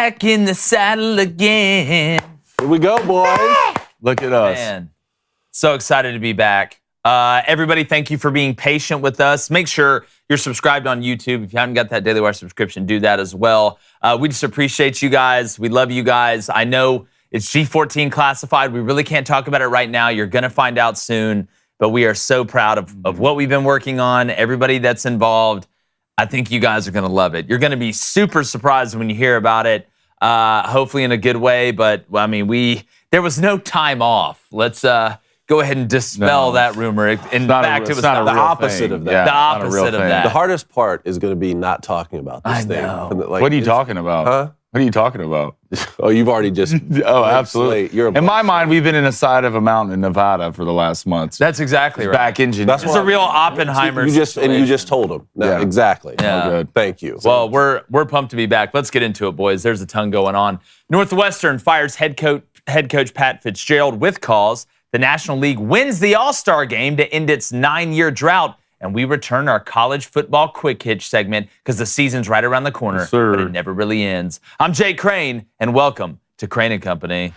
back in the saddle again. Here we go, boys. Look at us. Man, so excited to be back. Everybody, thank you for being patient with us. Make sure you're subscribed on YouTube. If you haven't got that Daily Wire subscription, do that as well. We just appreciate you guys. We love you guys. I know it's G14 classified. We really can't talk about it right now. You're going to find out soon. But we are so proud of what we've been working on, everybody that's involved. I think you guys are going to love it. You're going to be super surprised when you hear about it, hopefully in a good way. But, I mean, there was no time off. Let's go ahead and dispel that rumor. In fact, it was the opposite of that. Yeah, the opposite of that. The hardest part is going to be not talking about this thing. Like, what are you talking about? Huh? What are you talking about? Oh, you've already just... Oh, absolutely. You're in my mind, we've been in the side of a mountain in Nevada for the last month. That's exactly right. Back engine. It's a real Oppenheimer situation. And you just told him. No, yeah. Exactly. Yeah. Oh, good. Thank you. Well, we're pumped to be back. Let's get into it, boys. There's a ton going on. Northwestern fires head coach Pat Fitzgerald with cause. The National League wins the All-Star Game to end its 9-year drought. And we return our college football quick hitch segment because the season's right around the corner, yes, but it never really ends. I'm Jay Crain, and welcome to Crain Company.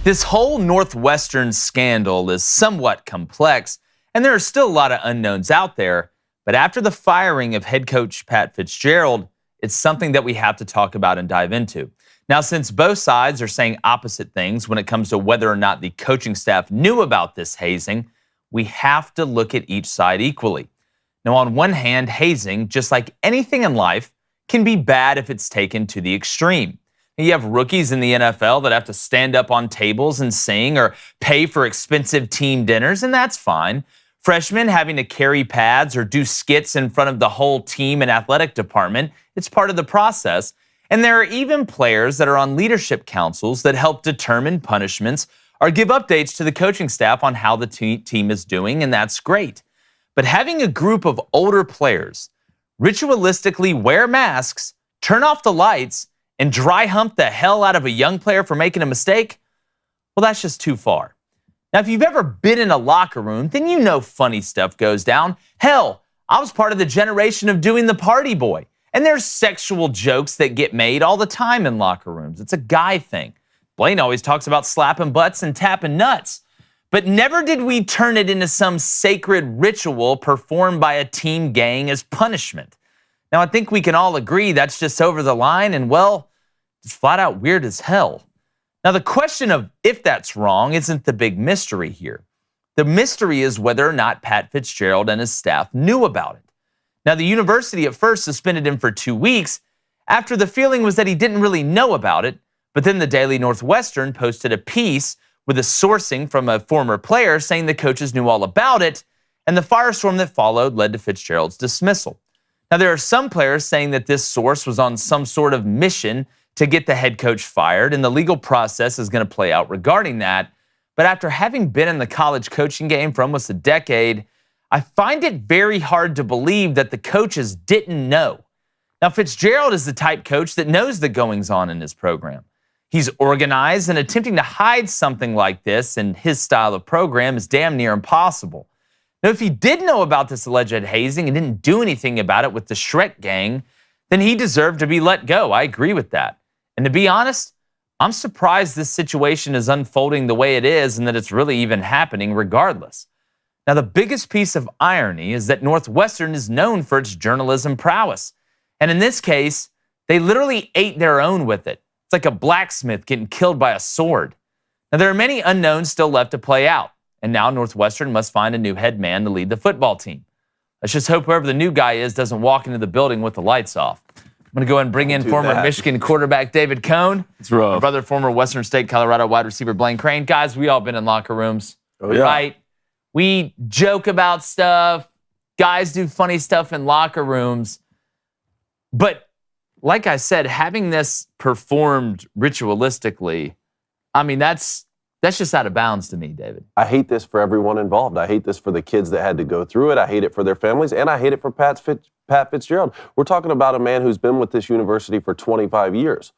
This whole Northwestern scandal is somewhat complex, and there are still a lot of unknowns out there. But after the firing of head coach Pat Fitzgerald, it's something that we have to talk about and dive into. Now, since both sides are saying opposite things when it comes to whether or not the coaching staff knew about this hazing, we have to look at each side equally. Now, on one hand, hazing, just like anything in life, can be bad if it's taken to the extreme. You have rookies in the NFL that have to stand up on tables and sing or pay for expensive team dinners, and that's fine. Freshmen having to carry pads or do skits in front of the whole team and athletic department, it's part of the process. And there are even players that are on leadership councils that help determine punishments or give updates to the coaching staff on how the team is doing, and that's great. But having a group of older players ritualistically wear masks, turn off the lights, and dry hump the hell out of a young player for making a mistake, well, that's just too far. Now, if you've ever been in a locker room, then you know funny stuff goes down. Hell, I was part of the generation of doing the party boy, and there's sexual jokes that get made all the time in locker rooms. It's a guy thing. Blaine always talks about slapping butts and tapping nuts, but never did we turn it into some sacred ritual performed by a team gang as punishment. Now, I think we can all agree that's just over the line and, well, it's flat out weird as hell. Now, the question of if that's wrong isn't the big mystery here. The mystery is whether or not Pat Fitzgerald and his staff knew about it. Now, the university at first suspended him for 2 weeks after the feeling was that he didn't really know about it, but then the Daily Northwestern posted a piece with a sourcing from a former player saying the coaches knew all about it, and the firestorm that followed led to Fitzgerald's dismissal. Now, there are some players saying that this source was on some sort of mission to get the head coach fired, and the legal process is going to play out regarding that. But after having been in the college coaching game for almost a decade, I find it very hard to believe that the coaches didn't know. Now, Fitzgerald is the type coach that knows the goings-on in his program. He's organized, and attempting to hide something like this in his style of program is damn near impossible. Now, if he did know about this alleged hazing and didn't do anything about it with the Shrek gang, then he deserved to be let go. I agree with that. And to be honest, I'm surprised this situation is unfolding the way it is and that it's really even happening regardless. Now, the biggest piece of irony is that Northwestern is known for its journalism prowess. And in this case, they literally ate their own with it. It's like a blacksmith getting killed by a sword. Now, there are many unknowns still left to play out. And now Northwestern must find a new head man to lead the football team. Let's just hope whoever the new guy is doesn't walk into the building with the lights off. I'm going to go ahead and bring in former Michigan quarterback David Cohn. It's rough. My brother, former Western State, Colorado wide receiver Blaine Crain. Guys, we all been in locker rooms, right? We joke about stuff. Guys do funny stuff in locker rooms. But like I said, having this performed ritualistically, I mean, that's That's just out of bounds to me, David. I hate this for everyone involved. I hate this for the kids that had to go through it. I hate it for their families, and I hate it for Pat Fitzgerald. We're talking about a man who's been with this university for 25 years.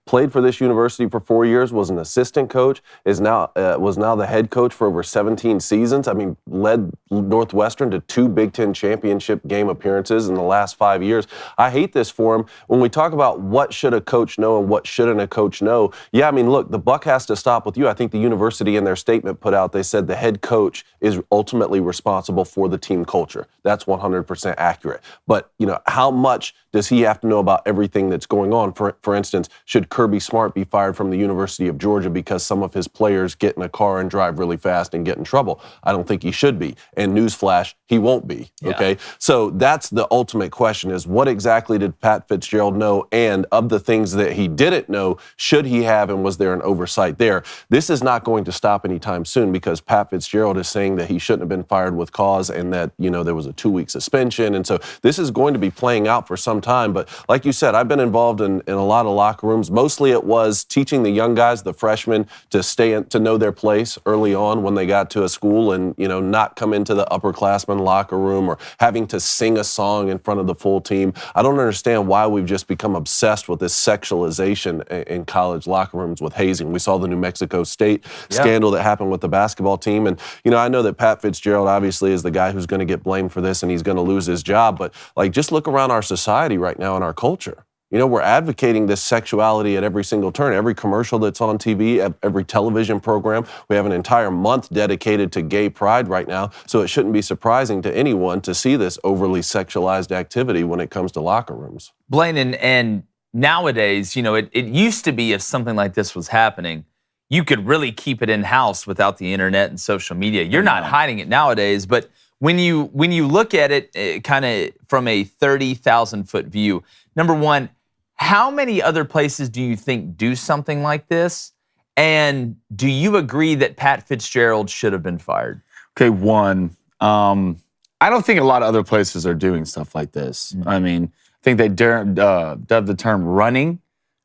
Played for this university for 4 years, was an assistant coach, was now the head coach for over 17 seasons. I mean, led Northwestern to 2 Big Ten championship game appearances in the last 5 years. I hate this for him. When we talk about what should a coach know and what shouldn't a coach know, yeah, I mean, look, the buck has to stop with you. I think the university in their statement put out, they said the head coach is ultimately responsible for the team culture. That's 100% accurate. But, how much does he have to know about everything that's going on? For instance, should Kirby Smart be fired from the University of Georgia because some of his players get in a car and drive really fast and get in trouble? I don't think he should be. And newsflash, he won't be. Okay. So that's the ultimate question, is what exactly did Pat Fitzgerald know? And of the things that he didn't know, should he have, and was there an oversight there? This is not going to stop anytime soon, because Pat Fitzgerald is saying that he shouldn't have been fired with cause, and that, there was a 2-week suspension. And so this is going to be playing out for some time. But like you said, I've been involved in a lot of locker rooms. Mostly it was teaching the young guys, the freshmen, to know their place early on when they got to a school, and, not come into the upperclassmen locker room or having to sing a song in front of the full team. I don't understand why we've just become obsessed with this sexualization in college locker rooms with hazing. We saw the New Mexico State scandal that happened with the basketball team. And, I know that Pat Fitzgerald obviously is the guy who's going to get blamed for this, and he's going to lose his job. But, just look around our society right now and our culture. We're advocating this sexuality at every single turn. Every commercial that's on TV, every television program. We have an entire month dedicated to gay pride right now. So it shouldn't be surprising to anyone to see this overly sexualized activity when it comes to locker rooms. Blaine, and nowadays, it used to be, if something like this was happening, you could really keep it in-house without the internet and social media. You're not hiding it nowadays, but when you look at it kind of from a 30,000-foot view, number one, how many other places do you think do something like this? And do you agree that Pat Fitzgerald should have been fired? Okay, one, I don't think a lot of other places are doing stuff like this. Mm-hmm. I mean, I think they dubbed the term running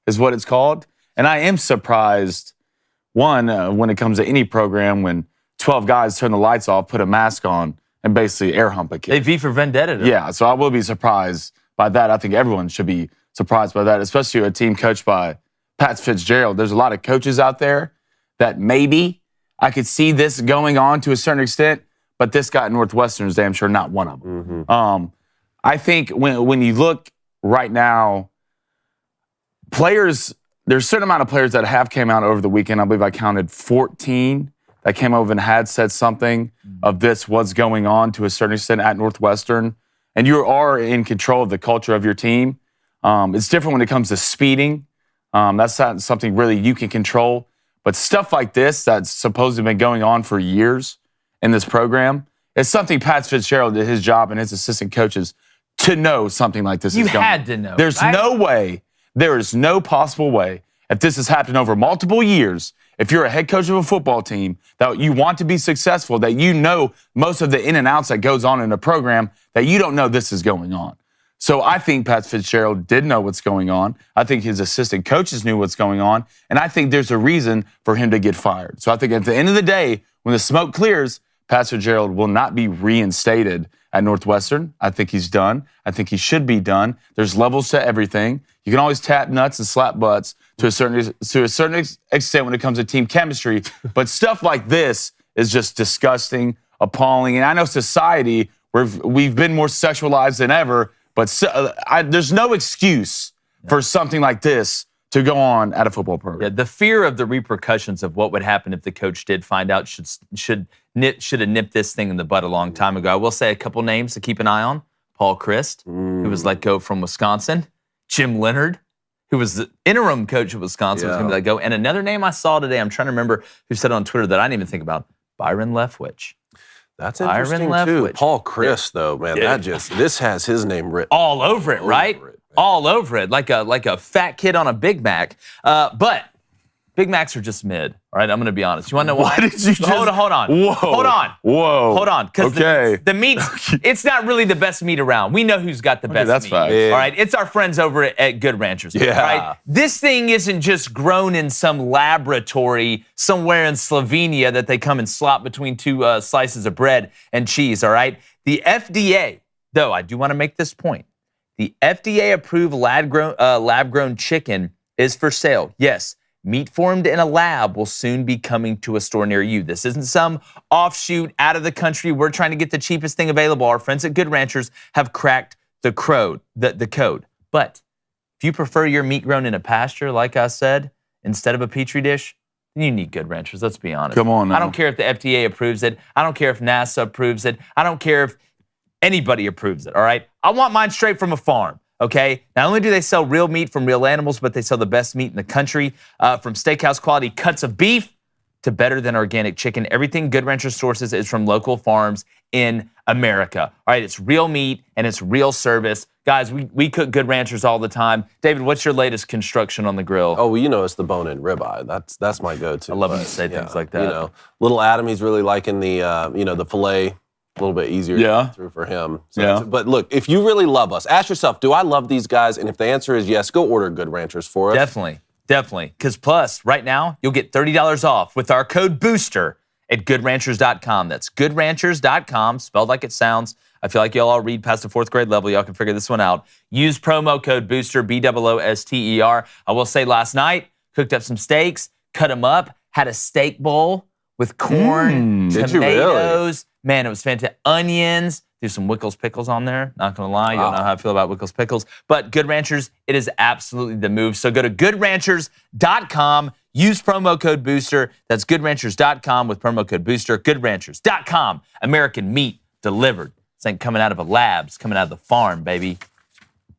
is what it's called. And I am surprised, one, when it comes to any program, when 12 guys turn the lights off, put a mask on, and basically air hump a kid. They V for Vendetta. Yeah, so I will be surprised by that. I think everyone should be surprised by that, especially a team coached by Pat Fitzgerald. There's a lot of coaches out there that maybe I could see this going on to a certain extent, but this guy at Northwestern is damn sure not one of them. Mm-hmm. I think when you look right now, players, there's a certain amount of players that have came out over the weekend. I believe I counted 14 that came over and had said something of this, what's going on to a certain extent at Northwestern. And you are in control of the culture of your team. It's different when it comes to speeding. That's not something really you can control. But stuff like this that's supposed to have been going on for years in this program, it's something Pat Fitzgerald did his job and his assistant coaches to know something like this is going on. You had to know. There's no way, there is no possible way, if this has happened over multiple years, if you're a head coach of a football team, that you want to be successful, that you know most of the in and outs that goes on in a program, that you don't know this is going on. So I think Pat Fitzgerald did know what's going on. I think his assistant coaches knew what's going on. And I think there's a reason for him to get fired. So I think at the end of the day, when the smoke clears, Pat Fitzgerald will not be reinstated at Northwestern. I think he's done. I think he should be done. There's levels to everything. You can always tap nuts and slap butts to a certain extent when it comes to team chemistry. But stuff like this is just disgusting, appalling. And I know society, we've been more sexualized than ever. But there's no excuse for something like this to go on at a football program. Yeah, the fear of the repercussions of what would happen if the coach did find out should have nipped this thing in the bud a long time ago. I will say a couple names to keep an eye on. Paul Christ, who was let go from Wisconsin. Jim Leonard, who was the interim coach of Wisconsin, was going to be let go. And another name I saw today, I'm trying to remember who said it on Twitter that I didn't even think about, Byron Leftwich. That's interesting too. Paul Christ, though, man, this has his name written all over it, right? All over it, like a fat kid on a Big Mac. But Big Macs are just mid. All right, I'm going to be honest. You want to know why? What did you just... Hold on. Whoa. Hold on. Whoa. Hold on. Because okay. the meat, it's not really the best meat around. We know who's got the best that's meat. fine. Yeah. All right, it's our friends over at Good Ranchers. Yeah. All right? This thing isn't just grown in some laboratory somewhere in Slovenia that they come and slop between two slices of bread and cheese, all right? The FDA, though, I do want to make this point. The FDA-approved lab-grown chicken is for sale. Yes. Meat formed in a lab will soon be coming to a store near you. This isn't some offshoot out of the country. We're trying to get the cheapest thing available. Our friends at Good Ranchers have cracked the code. But if you prefer your meat grown in a pasture, like I said, instead of a petri dish, then you need Good Ranchers. Let's be honest. Come on now. I don't care if the FDA approves it. I don't care if NASA approves it. I don't care if anybody approves it, all right? I want mine straight from a farm. Okay, not only do they sell real meat from real animals, but they sell the best meat in the country, from steakhouse quality cuts of beef to better than organic chicken. Everything Good Rancher sources is from local farms in America. All right, it's real meat and it's real service. Guys, we cook Good Ranchers all the time. David, what's your latest construction on the grill? Oh, well, you know it's the bone-in ribeye. That's my go-to. I love when you say things like that. You know, little Adam, he's really liking the the filet. A little bit easier to get through for him. So but look, if you really love us, ask yourself, do I love these guys? And if the answer is yes, go order Good Ranchers for us. Definitely. Because plus, right now, you'll get $30 off with our code BOOSTER at goodranchers.com. That's goodranchers.com, spelled like it sounds. I feel like y'all all read past the 4th grade level. Y'all can figure this one out. Use promo code BOOSTER, BOOSTER. I will say last night, cooked up some steaks, cut them up, had a steak bowl with corn, tomatoes. Did you really? Man, it was fantastic. Onions. Do some Wickles pickles on there. Not going to lie. You don't know how I feel about Wickles pickles. But Good Ranchers, it is absolutely the move. So go to goodranchers.com. Use promo code BOOSTER. That's goodranchers.com with promo code BOOSTER. Goodranchers.com. American meat delivered. This ain't coming out of a lab. It's coming out of the farm, baby.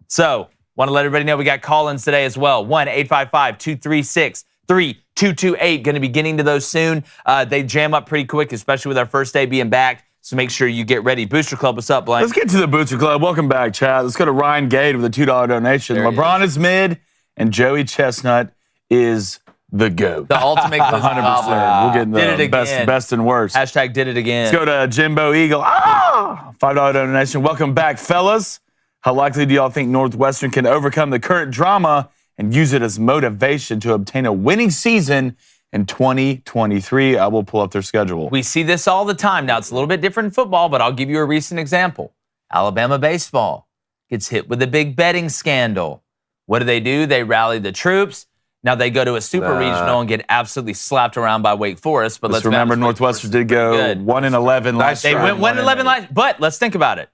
So, want to let everybody know we got call-ins today as well. 1-855-236-3228. Going to be getting to those soon. They jam up pretty quick, especially with our first day being back. So make sure you get ready. Booster Club, what's up, Blank? Let's get to the Booster Club. Welcome back, Chad. Let's go to Ryan Gade with a $2 donation. LeBron is mid, and Joey Chestnut is the GOAT. The ultimate 100%. We'll get in the best and worst. Hashtag did it again. Let's go to Jimbo Eagle. $5 donation. Welcome back, fellas. How likely do y'all think Northwestern can overcome the current drama and use it as motivation to obtain a winning season in 2023? I will pull up their schedule. We see this all the time. Now, it's a little bit different in football, but I'll give you a recent example. Alabama baseball gets hit with a big betting scandal. What do? They rally the troops. Now they go to a super regional and get absolutely slapped around by Wake Forest. But let's remember, Northwestern did go 1-11 last year. They went 1-11 last. But let's think about it.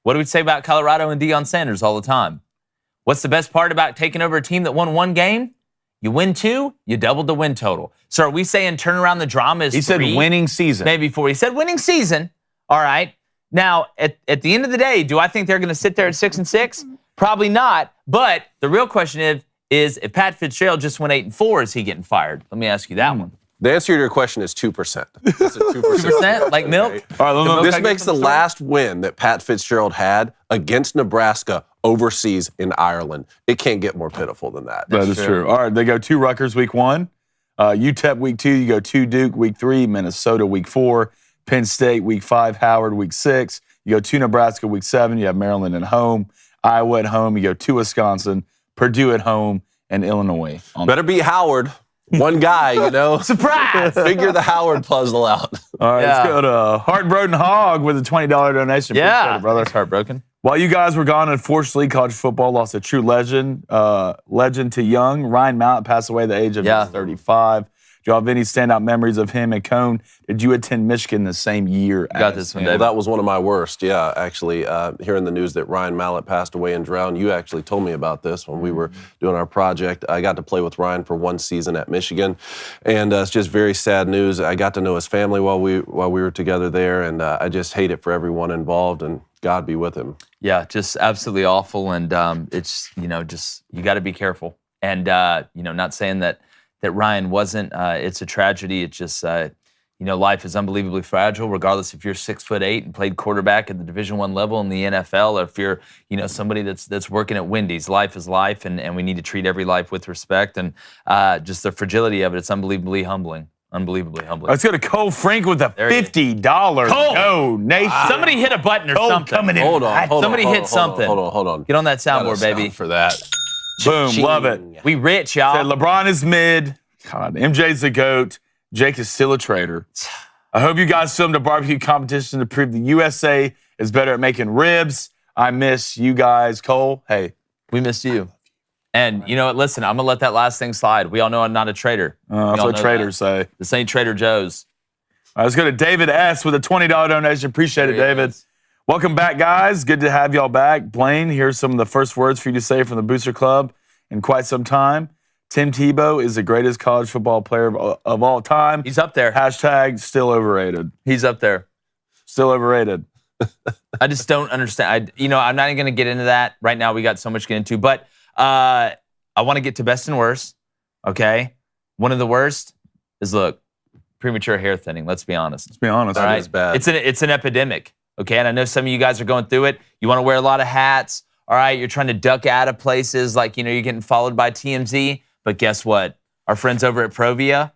What do we say about Colorado and Deion Sanders all the time? What's the best part about taking over a team that won one game? You win two, you doubled the win total. So are we saying turn around the drama is He said winning season. Maybe 4. He said winning season. All right. Now, at the end of the day, do I think they're going to sit there at 6-6? Probably not. But the real question is if Pat Fitzgerald just went 8-4, is he getting fired? Let me ask you that one. The answer to your question is 2%. That's a 2%. 2%? Like milk? All right, this makes the last win that Pat Fitzgerald had against Nebraska overseas in Ireland. It can't get more pitiful than that. That is true. All right, they go 2 Rutgers week 1, UTEP week 2, you go 2 Duke week 3, Minnesota week 4, Penn State week 5, Howard week 6, you go 2 Nebraska week 7, you have Maryland at home, Iowa at home, you go 2 Wisconsin, Purdue at home, and Illinois. Better beat Howard. One guy, Surprise! Figure the Howard puzzle out. All right, let's go to Heartbroken Hog with a $20 donation. Yeah, it, brother. That's heartbroken. While you guys were gone, unfortunately, college football lost a true legend to young. Ryan Mallett passed away at the age of 35. Do you have any standout memories of him at Cone? Did you attend Michigan the same year? Got this one, Well, that was one of my worst, actually. Hearing the news that Ryan Mallett passed away in Drown, you actually told me about this when we were doing our project. I got to play with Ryan for 1 season at Michigan, and it's just very sad news. I got to know his family while we were together there, and I just hate it for everyone involved, and God be with him. Yeah, just absolutely awful, and it's, just you got to be careful. And, not saying that Ryan wasn't. It's a tragedy. It's just, life is unbelievably fragile, regardless if you're 6'8" and played quarterback at the Division I level in the NFL, or if you're, somebody that's working at Wendy's. Life is life, and we need to treat every life with respect. And just the fragility of it, it's unbelievably humbling. Unbelievably humbling. Let's go to Cole Frank with a $50 donation. Somebody hit a button or Cole something. Coming in. Hold on. Somebody hit something. Hold on. Get on that soundboard, baby. For that. Boom, love it. We rich, y'all. Said LeBron is mid. God, MJ's the GOAT. Jake is still a traitor. I hope you guys filmed a barbecue competition to prove the USA is better at making ribs. I miss you guys. Cole, hey. We miss you. And you know what? Listen, I'm going to let that last thing slide. We all know I'm not a traitor. That's what traitors say. This ain't Trader Joe's. All right, let's go to David S. with a $20 donation. Appreciate it, David. Welcome back, guys. Good to have y'all back. Blaine, here's some of the first words for you to say from the Booster Club in quite some time. Tim Tebow is the greatest college football player of all time. He's up there. Hashtag still overrated. He's up there. Still overrated. I just don't understand. I'm not even going to get into that. Right now, we got so much to get into. But I want to get to best and worst, okay? One of the worst is, look, premature hair thinning. Let's be honest. Let's be honest. All That right? is bad. It's an epidemic, okay? And I know some of you guys are going through it. You want to wear a lot of hats, all right? You're trying to duck out of places like, you're getting followed by TMZ. But guess what? Our friends over at Provia,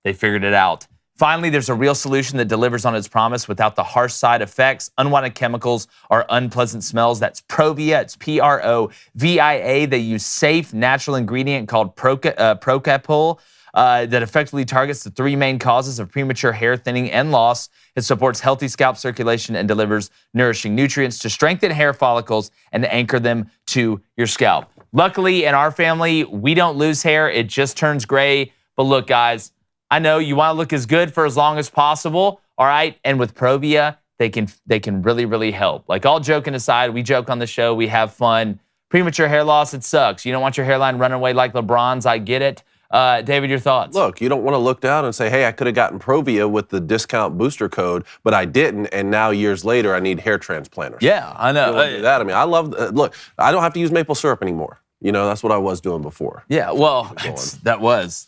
they figured it out. Finally, there's a real solution that delivers on its promise without the harsh side effects, unwanted chemicals, or unpleasant smells. That's Provia. It's Provia. They use safe, natural ingredient called Procapol that effectively targets the three main causes of premature hair thinning and loss. It supports healthy scalp circulation and delivers nourishing nutrients to strengthen hair follicles and anchor them to your scalp. Luckily, in our family, we don't lose hair. It just turns gray. But look, guys, I know you want to look as good for as long as possible, all right? And with Provia, they can really, really help. Like, all joking aside, we joke on the show, we have fun. Premature hair loss, it sucks. You don't want your hairline running away like LeBron's, I get it. David, your thoughts? Look, you don't want to look down and say, hey, I could have gotten Provia with the discount booster code, but I didn't, and now years later, I need hair transplanters. Yeah, I know. You don't want to do that. I mean, I love, look, I don't have to use maple syrup anymore. That's what I was doing before. Yeah, well, it's delicious,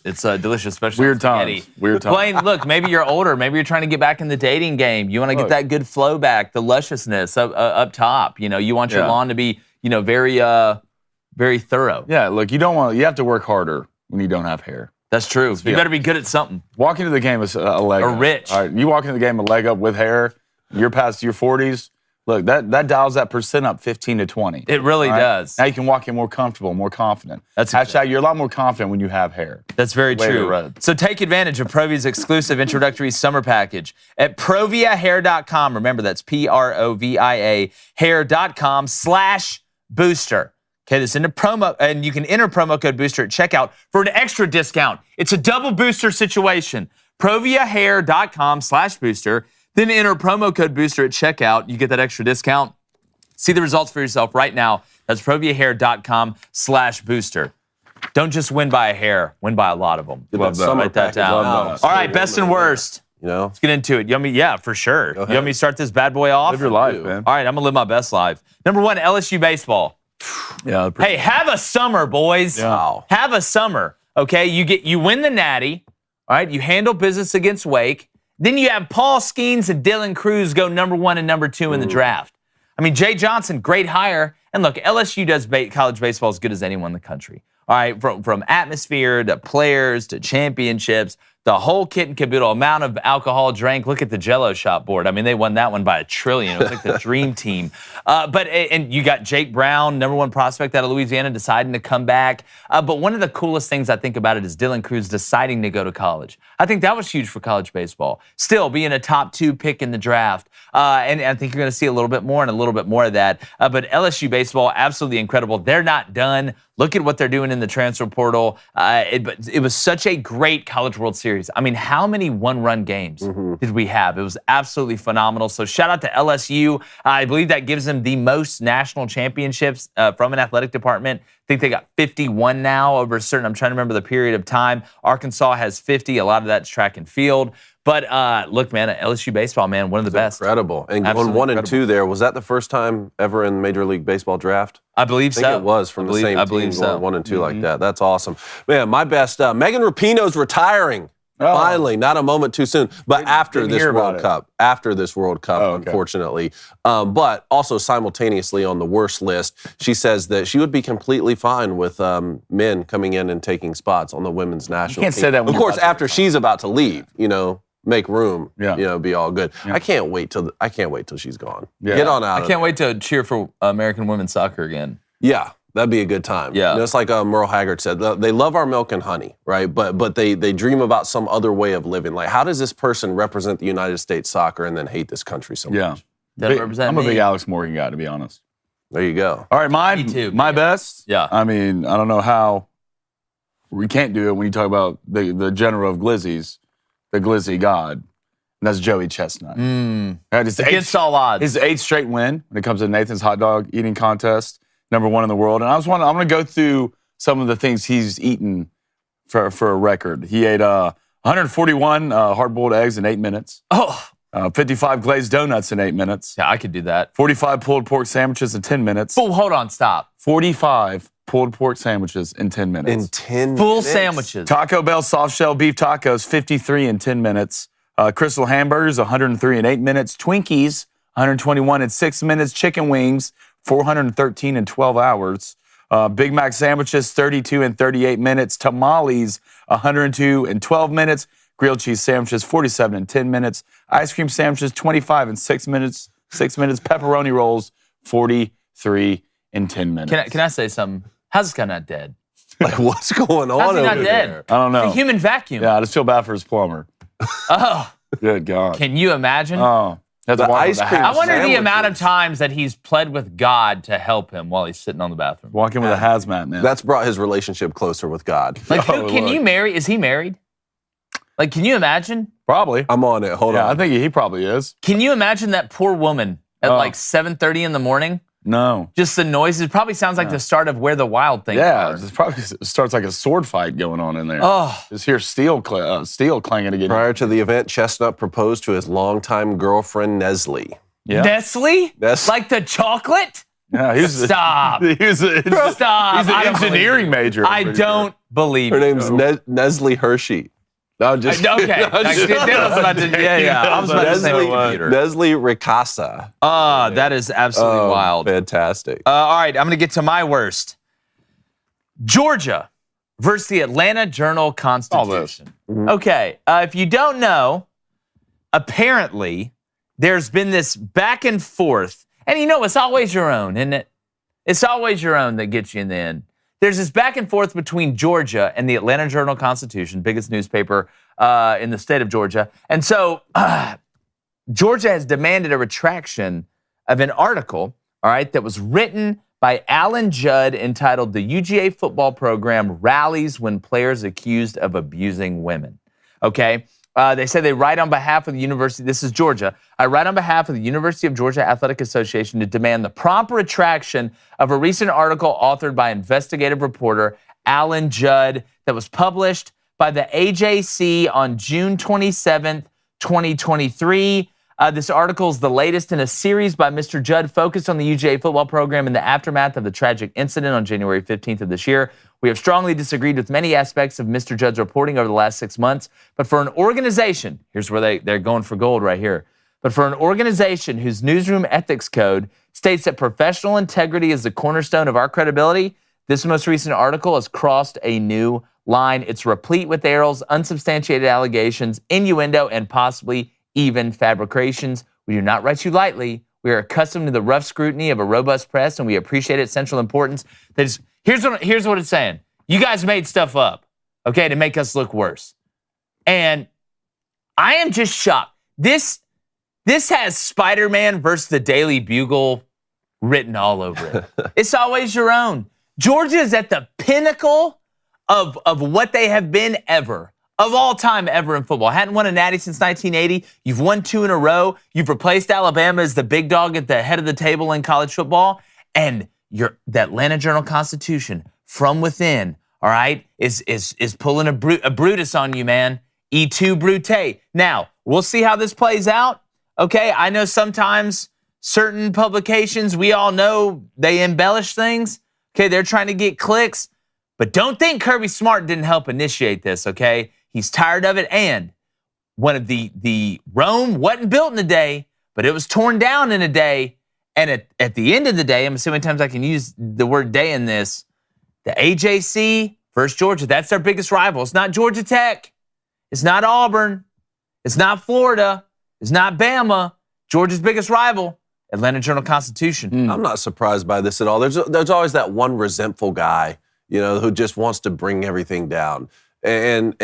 especially Weird spaghetti. times. Weird times. Blaine, look, maybe you're older. Maybe you're trying to get back in the dating game. You want to get that good flow back, the lusciousness up top. You want your lawn to be, very, very thorough. Yeah, look, you have to work harder when you don't have hair. That's true. You better be good at something. Walking into the game is a leg Or up. rich. All right, you walk into the game a leg up with hair, you're past your 40s. Look, that dials that percent up 15 to 20. It really does. Now you can walk in more comfortable, more confident. That's Hashtag, you're a lot more confident when you have hair. That's very true. So take advantage of Provia's exclusive introductory summer package at proviahair.com. Remember, that's Provia hair.com/booster. Okay, this into promo, and you can enter promo code booster at checkout for an extra discount. It's a double booster situation. Proviahair.com/booster. Then enter promo code booster at checkout. You get that extra discount. See the results for yourself right now. That's proviahair.com/booster. Don't just win by a hair. Win by a lot of them. Love that. Write that down. All right, best and worst. You Let's get into it. You want me? Yeah, for sure. You want me to start this bad boy off? Live your life, man. All right, I'm going to live my best life. Number one, LSU baseball. Yeah. Hey, have a summer, boys. Yeah. Have a summer, okay? You win the Natty, all right? You handle business against Wake. Then you have Paul Skeens and Dylan Cruz go number 1 and number 2 in the draft. I mean, Jay Johnson, great hire. And look, LSU does college baseball as good as anyone in the country. All right, from atmosphere to players to championships, the whole kit and caboodle, amount of alcohol drank. Look at the Jell-O shot board. I mean, they won that one by $1 trillion. It was like the dream team. And you got Jake Brown, number 1 prospect out of Louisiana, deciding to come back. But one of the coolest things I think about it is Dylan Cruz deciding to go to college. I think that was huge for college baseball. Still being a top 2 pick in the draft. And I think you're going to see a little bit more and a little bit more of that. But LSU baseball, absolutely incredible. They're not done. Look at what they're doing in the transfer portal. It was such a great College World Series. I mean, how many one-run games did we have? It was absolutely phenomenal. So shout out to LSU. I believe that gives them the most national championships from an athletic department. I think they got 51 now over a certain, I'm trying to remember the period of time. Arkansas has 50. A lot of that's track and field. But look, man, LSU baseball, man, one of the best. Incredible. And going 1 and 2 there, was that the first time ever in Major League Baseball draft? I believe so. I think it was from the same team going 1 and 2 like that. That's awesome. Man, my best, Megan Rapinoe's retiring. Oh. Finally, not a moment too soon, but after didn't this hear about World it. Cup. After this World Cup, Oh, okay. unfortunately. But also simultaneously on the worst list, she says that she would be completely fine with men coming in and taking spots on the women's national can't team. say that when of you're course, about to after she's about to leave, make room, Yeah. be all good. Yeah. I can't wait till she's gone. Yeah. Get on out. I can't wait to cheer for American women's soccer again. Yeah, that'd be a good time. Yeah. It's like Merle Haggard said, they love our milk and honey, right? But they dream about some other way of living. Like, how does this person represent the United States soccer and then hate this country so Yeah. much? Doesn't represent I'm a me. big Alex Morgan guy, to be honest. There you go. All right, mine. Me too, My man. best. Yeah. I mean, I don't know how we can't do it when you talk about the general of glizzies, the glizzy god. And that's Joey Chestnut. Had his Against all odds. His 8th straight win when it comes to Nathan's hot dog eating contest, #1 in the world. And I'm going to go through some of the things he's eaten for a record. He ate 141 hard-boiled eggs in 8 minutes. 55 glazed donuts in 8 minutes. Yeah, I could do that. 45 pulled pork sandwiches in 10 minutes. Oh, hold on, stop. 45 pulled pork sandwiches in 10 minutes. In 10 Full minutes? sandwiches. Taco Bell soft shell beef tacos, 53 in 10 minutes. Crystal hamburgers, 103 in 8 minutes. Twinkies, 121 in 6 minutes. Chicken wings, 413 in 12 hours. Big Mac sandwiches, 32 in 38 minutes. Tamales, 102 in 12 minutes. Grilled cheese sandwiches, 47 in 10 minutes. Ice cream sandwiches, 25 in 6 minutes. 6 minutes. Pepperoni rolls, 43 in 10 minutes. Can I say something? How's this guy not dead? Like, what's going on How's he over not there? dead? I don't know. The human vacuum. Yeah, I just feel bad for his plumber. Oh, Good God. can you imagine? Oh, that's The walk ice with cream I wonder the sandwiches. amount of times that he's pled with God to help him while he's sitting on the bathroom. Walk in with a hazmat, man. That's brought his relationship closer with God. Like, Oh, can look. you marry? Is he married? Like, can you imagine? Probably. I'm on it. Hold Yeah, on. I think he probably is. Can you imagine that poor woman at Oh. like 7:30 in the morning? No. Just the noises. Probably sounds like the start of Where the Wild Things Yeah, Are. it probably starts like a sword fight going on in there. Oh, Just hear steel clanging again. Prior to the event, Chestnut proposed to his longtime girlfriend, Nestle. Yeah. Nestle? Nestle. Like the chocolate? Yeah, he was Stop. He was Stop. He's I an don't engineering major. I don't believe Her it. name's Nestle Hershey. No, I'm just Okay. kidding. I'm I just- was about to, yeah. I was about to say Nestle, my computer. Nestle Ricasa. That is absolutely wild. Fantastic. All right, I'm going to get to my worst. Georgia versus the Atlanta Journal-Constitution. Okay, if you don't know, apparently there's been this back and forth. And it's always your own, isn't it? It's always your own that gets you in the end. There's this back and forth between Georgia and the Atlanta Journal-Constitution, biggest newspaper in the state of Georgia. And so Georgia has demanded a retraction of an article, all right, that was written by Alan Judd entitled "The UGA Football Program Rallies When Players Accused of Abusing Women." Okay? They say they write on behalf of the university. This is Georgia. I write on behalf of the University of Georgia Athletic Association to demand the prompt retraction of a recent article authored by investigative reporter Alan Judd that was published by the AJC on June 27th, 2023. This article is the latest in a series by Mr. Judd focused on the UGA football program in the aftermath of the tragic incident on January 15th of this year. We have strongly disagreed with many aspects of Mr. Judd's reporting over the last 6 months, but for an organization, here's where they're going for gold right here, but for an organization whose newsroom ethics code states that professional integrity is the cornerstone of our credibility, this most recent article has crossed a new line. It's replete with errors, unsubstantiated allegations, innuendo, and possibly even fabrications. We do not write you lightly. We are accustomed to the rough scrutiny of a robust press, and we appreciate its central importance. Here's what it's saying. You guys made stuff up, okay, to make us look worse. And I am just shocked. This has Spider-Man versus the Daily Bugle written all over it. It's always your own. Georgia is at the pinnacle of what they have been ever. Of all time ever in football. Hadn't won a natty since 1980. You've won 2 in a row. You've replaced Alabama as the big dog at the head of the table in college football. And the Atlanta Journal-Constitution, from within, all right, is pulling a Brutus on you, man. E2 Brute. Now, we'll see how this plays out. Okay, I know sometimes certain publications, we all know they embellish things. Okay, they're trying to get clicks. But don't think Kirby Smart didn't help initiate this, okay? He's tired of it. And one of the Rome wasn't built in a day, but it was torn down in a day. And at the end of the day, I'm assuming times I can use the word day in this, the AJC versus Georgia, that's their biggest rival. It's not Georgia Tech. It's not Auburn. It's not Florida. It's not Bama. Georgia's biggest rival, Atlanta Journal-Constitution. I'm not surprised by this at all. There's always that one resentful guy, who just wants to bring everything down. And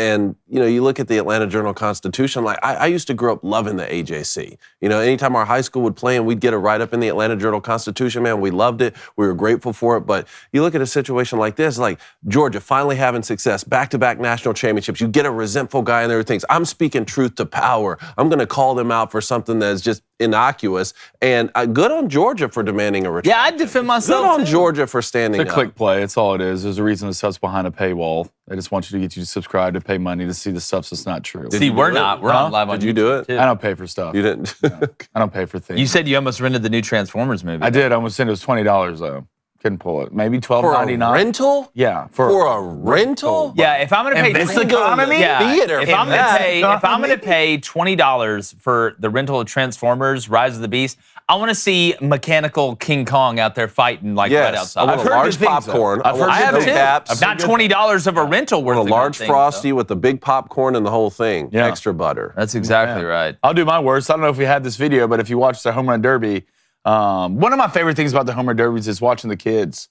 you look at the Atlanta Journal-Constitution, like I used to grow up loving the AJC. Anytime our high school would play and we'd get a write-up in the Atlanta Journal-Constitution, man, we loved it. We were grateful for it. But you look at a situation like this, like Georgia finally having success, back-to-back national championships. You get a resentful guy in there who thinks, I'm speaking truth to power. I'm going to call them out for something that's just innocuous. And good on Georgia for demanding a retraction. Yeah, I'd defend myself. Good on Georgia for standing up. It's a click play. It's all it is. There's a reason the stuff's behind a paywall. They just want you to get you to subscribe to pay money to see the stuff that's not true. See, we're not. We're on live on YouTube. Did you do it? Too. I don't pay for stuff. You didn't? No, I don't pay for things. You said you almost rented the new Transformers movie. I did. I almost said it was $20 though. Couldn't pull it. Maybe $12.99. For a rental? Yeah. For a rental? Yeah, if I'm going to pay this economy, theater. if I'm going to pay $20 for the rental of Transformers: Rise of the Beast, I want to see mechanical King Kong out there fighting right outside. I want a large popcorn. I've heard I have good too. caps. Not $20 of a rental worth. A large Frosty with the big popcorn and the whole thing. Yeah. Extra butter. That's exactly right. I'll do my worst. I don't know if we had this video, but if you watch the Home Run Derby, one of my favorite things about the Home Run Derbies is watching the kids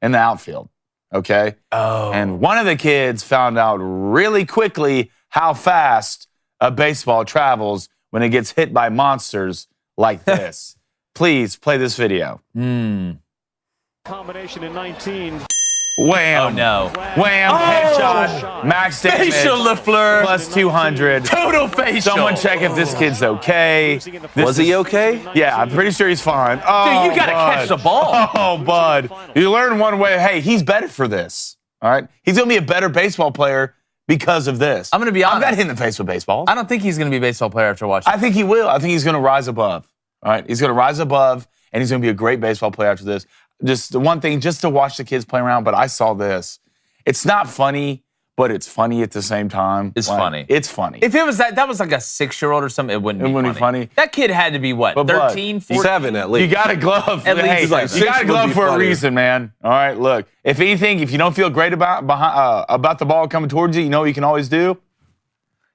in the outfield, okay? Oh. And one of the kids found out really quickly how fast a baseball travels when it gets hit by monsters like this. Please play this video. Combination in 19. Wham. Oh, no. Wham, headshot, max damage, Facial LaFleur. plus 200. Total facial. Someone check if this kid's okay. Was he okay? Yeah, I'm pretty sure he's fine. Oh, Dude, you got to bud. catch the ball. Oh, bud. You learn one way. Hey, he's better for this. All right? He's going to be a better baseball player because of this. I'm going to be honest. I'm not hitting the face with baseball. I don't think he's going to be a baseball player after watching. I think he will. I think he's going to rise above. All right? He's going to rise above, and he's going to be a great baseball player after this. Just the one thing, just to watch the kids play around, but I saw this. It's not funny, but it's funny at the same time. It's funny. It's funny. If it was that was like a 6-year-old or something, it wouldn't be funny. That kid had to be what, But 13, 14? 7 at least. You got a glove. At least Hey, he's like you got a 6 glove would be for a funnier. reason, man. All right, look. If anything, if you don't feel great about the ball coming towards you, you know what you can always do?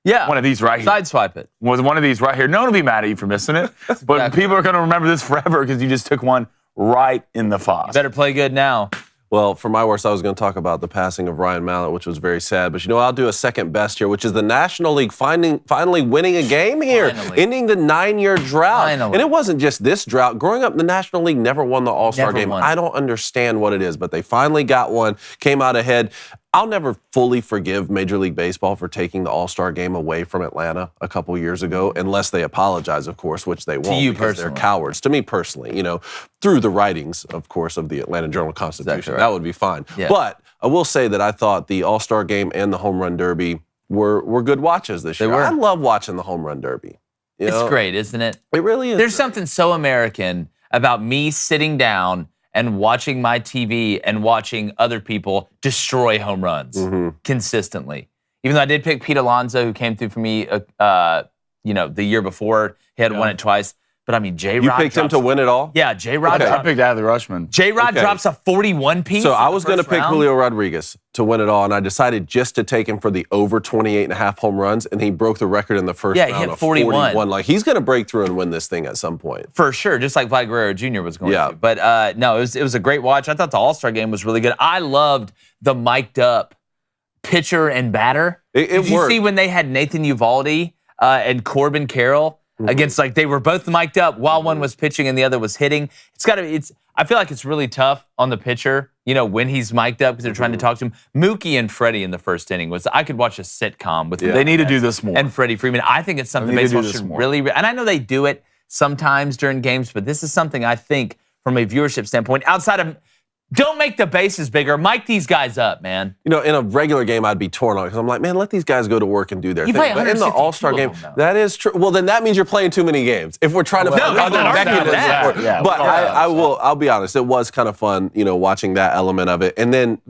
Yeah. One of these right here. Sideswipe it. With one of these right here. No one will be mad at you for missing it. But Exactly. people are going to remember this forever because you just took one right in the foss. Better play good now. Well, for my worst, I was going to talk about the passing of Ryan Mallett, which was very sad. But I'll do a second best here, which is the National League finally winning a game here, Finally. ending the 9-year drought. Finally. And it wasn't just this drought. Growing up, the National League never won the All-Star Never game. won. I don't understand what it is, but they finally got one, came out ahead. I'll never fully forgive Major League Baseball for taking the All-Star game away from Atlanta a couple years ago, unless they apologize, of course, which they won't you because they're personally. cowards. To me personally, through the writings, of course, of the Atlanta Journal-Constitution. Exactly right. That would be fine. Yeah. But I will say that I thought the All-Star game and the Home Run Derby were good watches this year. were. I love watching the Home Run Derby. It's great, isn't it? It really is. There's something so American about me sitting down and watching my TV and watching other people destroy home runs consistently. Even though I did pick Pete Alonso, who came through for me, the year before. He had won it twice. But I mean, J-Rod. You picked him to win it all? Yeah, J-Rod. Okay. I picked Adley Rushman. J-Rod Okay. drops a 41 piece. So I in the was going to first pick round. Julio Rodriguez to win it all, and I decided just to take him for the over 28.5 home runs, and he broke the record in the first Yeah, round he hit of 41. Like, he's going to break through and win this thing at some point. For sure, just like Vlad Guerrero Jr. was going Yeah. to. But no, it was a great watch. I thought the All-Star game was really good. I loved the mic'd up pitcher and batter. It Did you worked. see when they had Nathan Uvalde and Corbin Carroll against, like, they were both mic'd up while one was pitching and the other was hitting? I feel like it's really tough on the pitcher, when he's mic'd up because they're trying to talk to him. Mookie and Freddie in the first inning I could watch a sitcom with They need to do this more. and Freddie Freeman. I think it's something They need to do baseball this should more. really, and I know they do it sometimes during games, but this is something I think from a viewership standpoint, outside of Don't make the bases bigger. Mic these guys up, man. You know, in a regular game, I'd be torn on because I'm like, man, let these guys go to work and do their You thing. play But in the 162 All-Star game, of them, that is true. Well, then that means you're playing too many games. If we're trying to find no, other no, mechanisms that. for it. Yeah, But well, I'll be honest, it was kind of fun, you know, watching that element of it. And then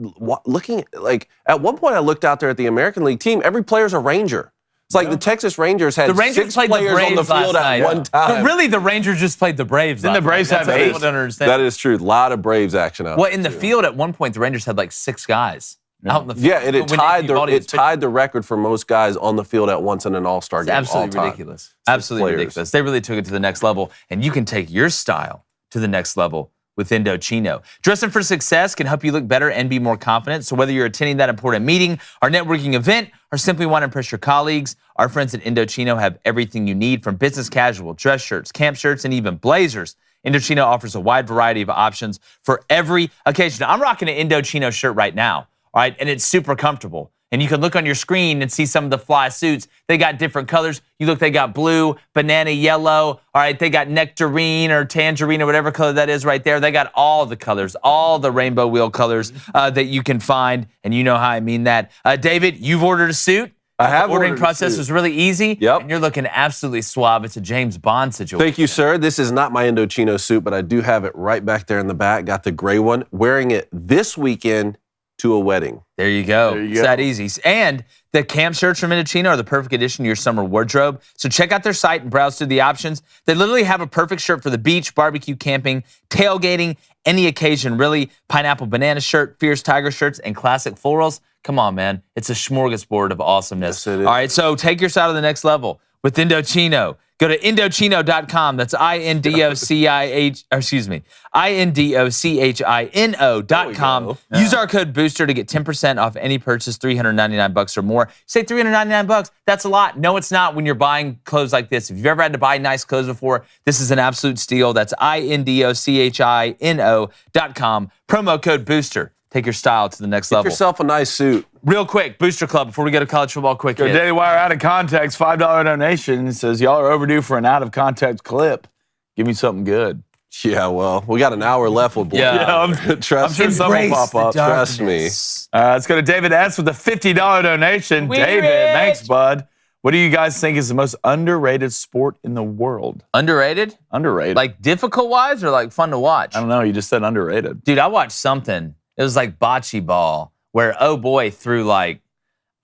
looking, like, at one point I looked out there at the American League team, every player's a Ranger. It's like the Texas Rangers had The Rangers 6 played players the Braves on the field last at night. one time. But really, the Rangers just played the Braves. Didn't the Braves have That's what 8? people don't understand. That is true. A lot of Braves action out Well, there, in the too. field at one point, the Rangers had like 6 guys out in the field. Yeah, and it When Anthony Baldy was pitching. tied the record for most guys on the field at once in an All-Star It's game. absolutely all time. ridiculous. Absolutely players. ridiculous. They really took it to the next level, and you can take your style to the next level with Indochino. Dressing for success can help you look better and be more confident. So whether you're attending that important meeting or networking event or simply want to impress your colleagues, our friends at Indochino have everything you need from business casual, dress shirts, camp shirts, and even blazers. Indochino offers a wide variety of options for every occasion. I'm rocking an Indochino shirt right now, all right, and it's super comfortable. And you can look on your screen and see some of the fly suits. They got different colors. You look, they got blue, banana yellow. All right, they got nectarine or tangerine or whatever color that is right there. They got all the colors, all the rainbow wheel colors that you can find. And you know how I mean that. David, you've ordered a suit. I have The ordering ordered a process suit. was really easy. Yep. And you're looking absolutely suave. It's a James Bond situation. Thank you, sir. This is not my Indochino suit, but I do have it right back there in the back. Got the gray one. Wearing it this weekend to a wedding. There you go. There you It's go. that easy. And the camp shirts from Indochino are the perfect addition to your summer wardrobe. So check out their site and browse through the options. They literally have a perfect shirt for the beach, barbecue, camping, tailgating, any occasion, really. Pineapple banana shirt, fierce tiger shirts, and classic florals. Come on, man. It's a smorgasbord of awesomeness. Yes, it is. All right, so take your style to the next level with Indochino. Go to Indochino.com. That's Indochino.com. go. Use our code BOOSTER to get 10% off any purchase, $399 or more. Say $399, that's a lot. No, it's not when you're buying clothes like this. If you've ever had to buy nice clothes before, this is an absolute steal. That's Indochino.com. Promo code BOOSTER. Take your style to the next Get level. yourself a nice suit. Real quick, Booster Club, before we go to college football, quick Go hit. Daily Wire out of context, $5 donation. It says, y'all are overdue for an out of context clip. Give me something good. Yeah, well, we got an hour left with Yeah. I'm Trust sure me. some will pop up. Trust me. Let's go to David S. with a $50 donation. We David, rich. thanks, bud. What do you guys think is the most underrated sport in the world? Underrated? Underrated. Like difficult-wise or like fun to watch? I don't know. You just said underrated. Dude, I watched something. It was like bocce ball, where oh boy threw like,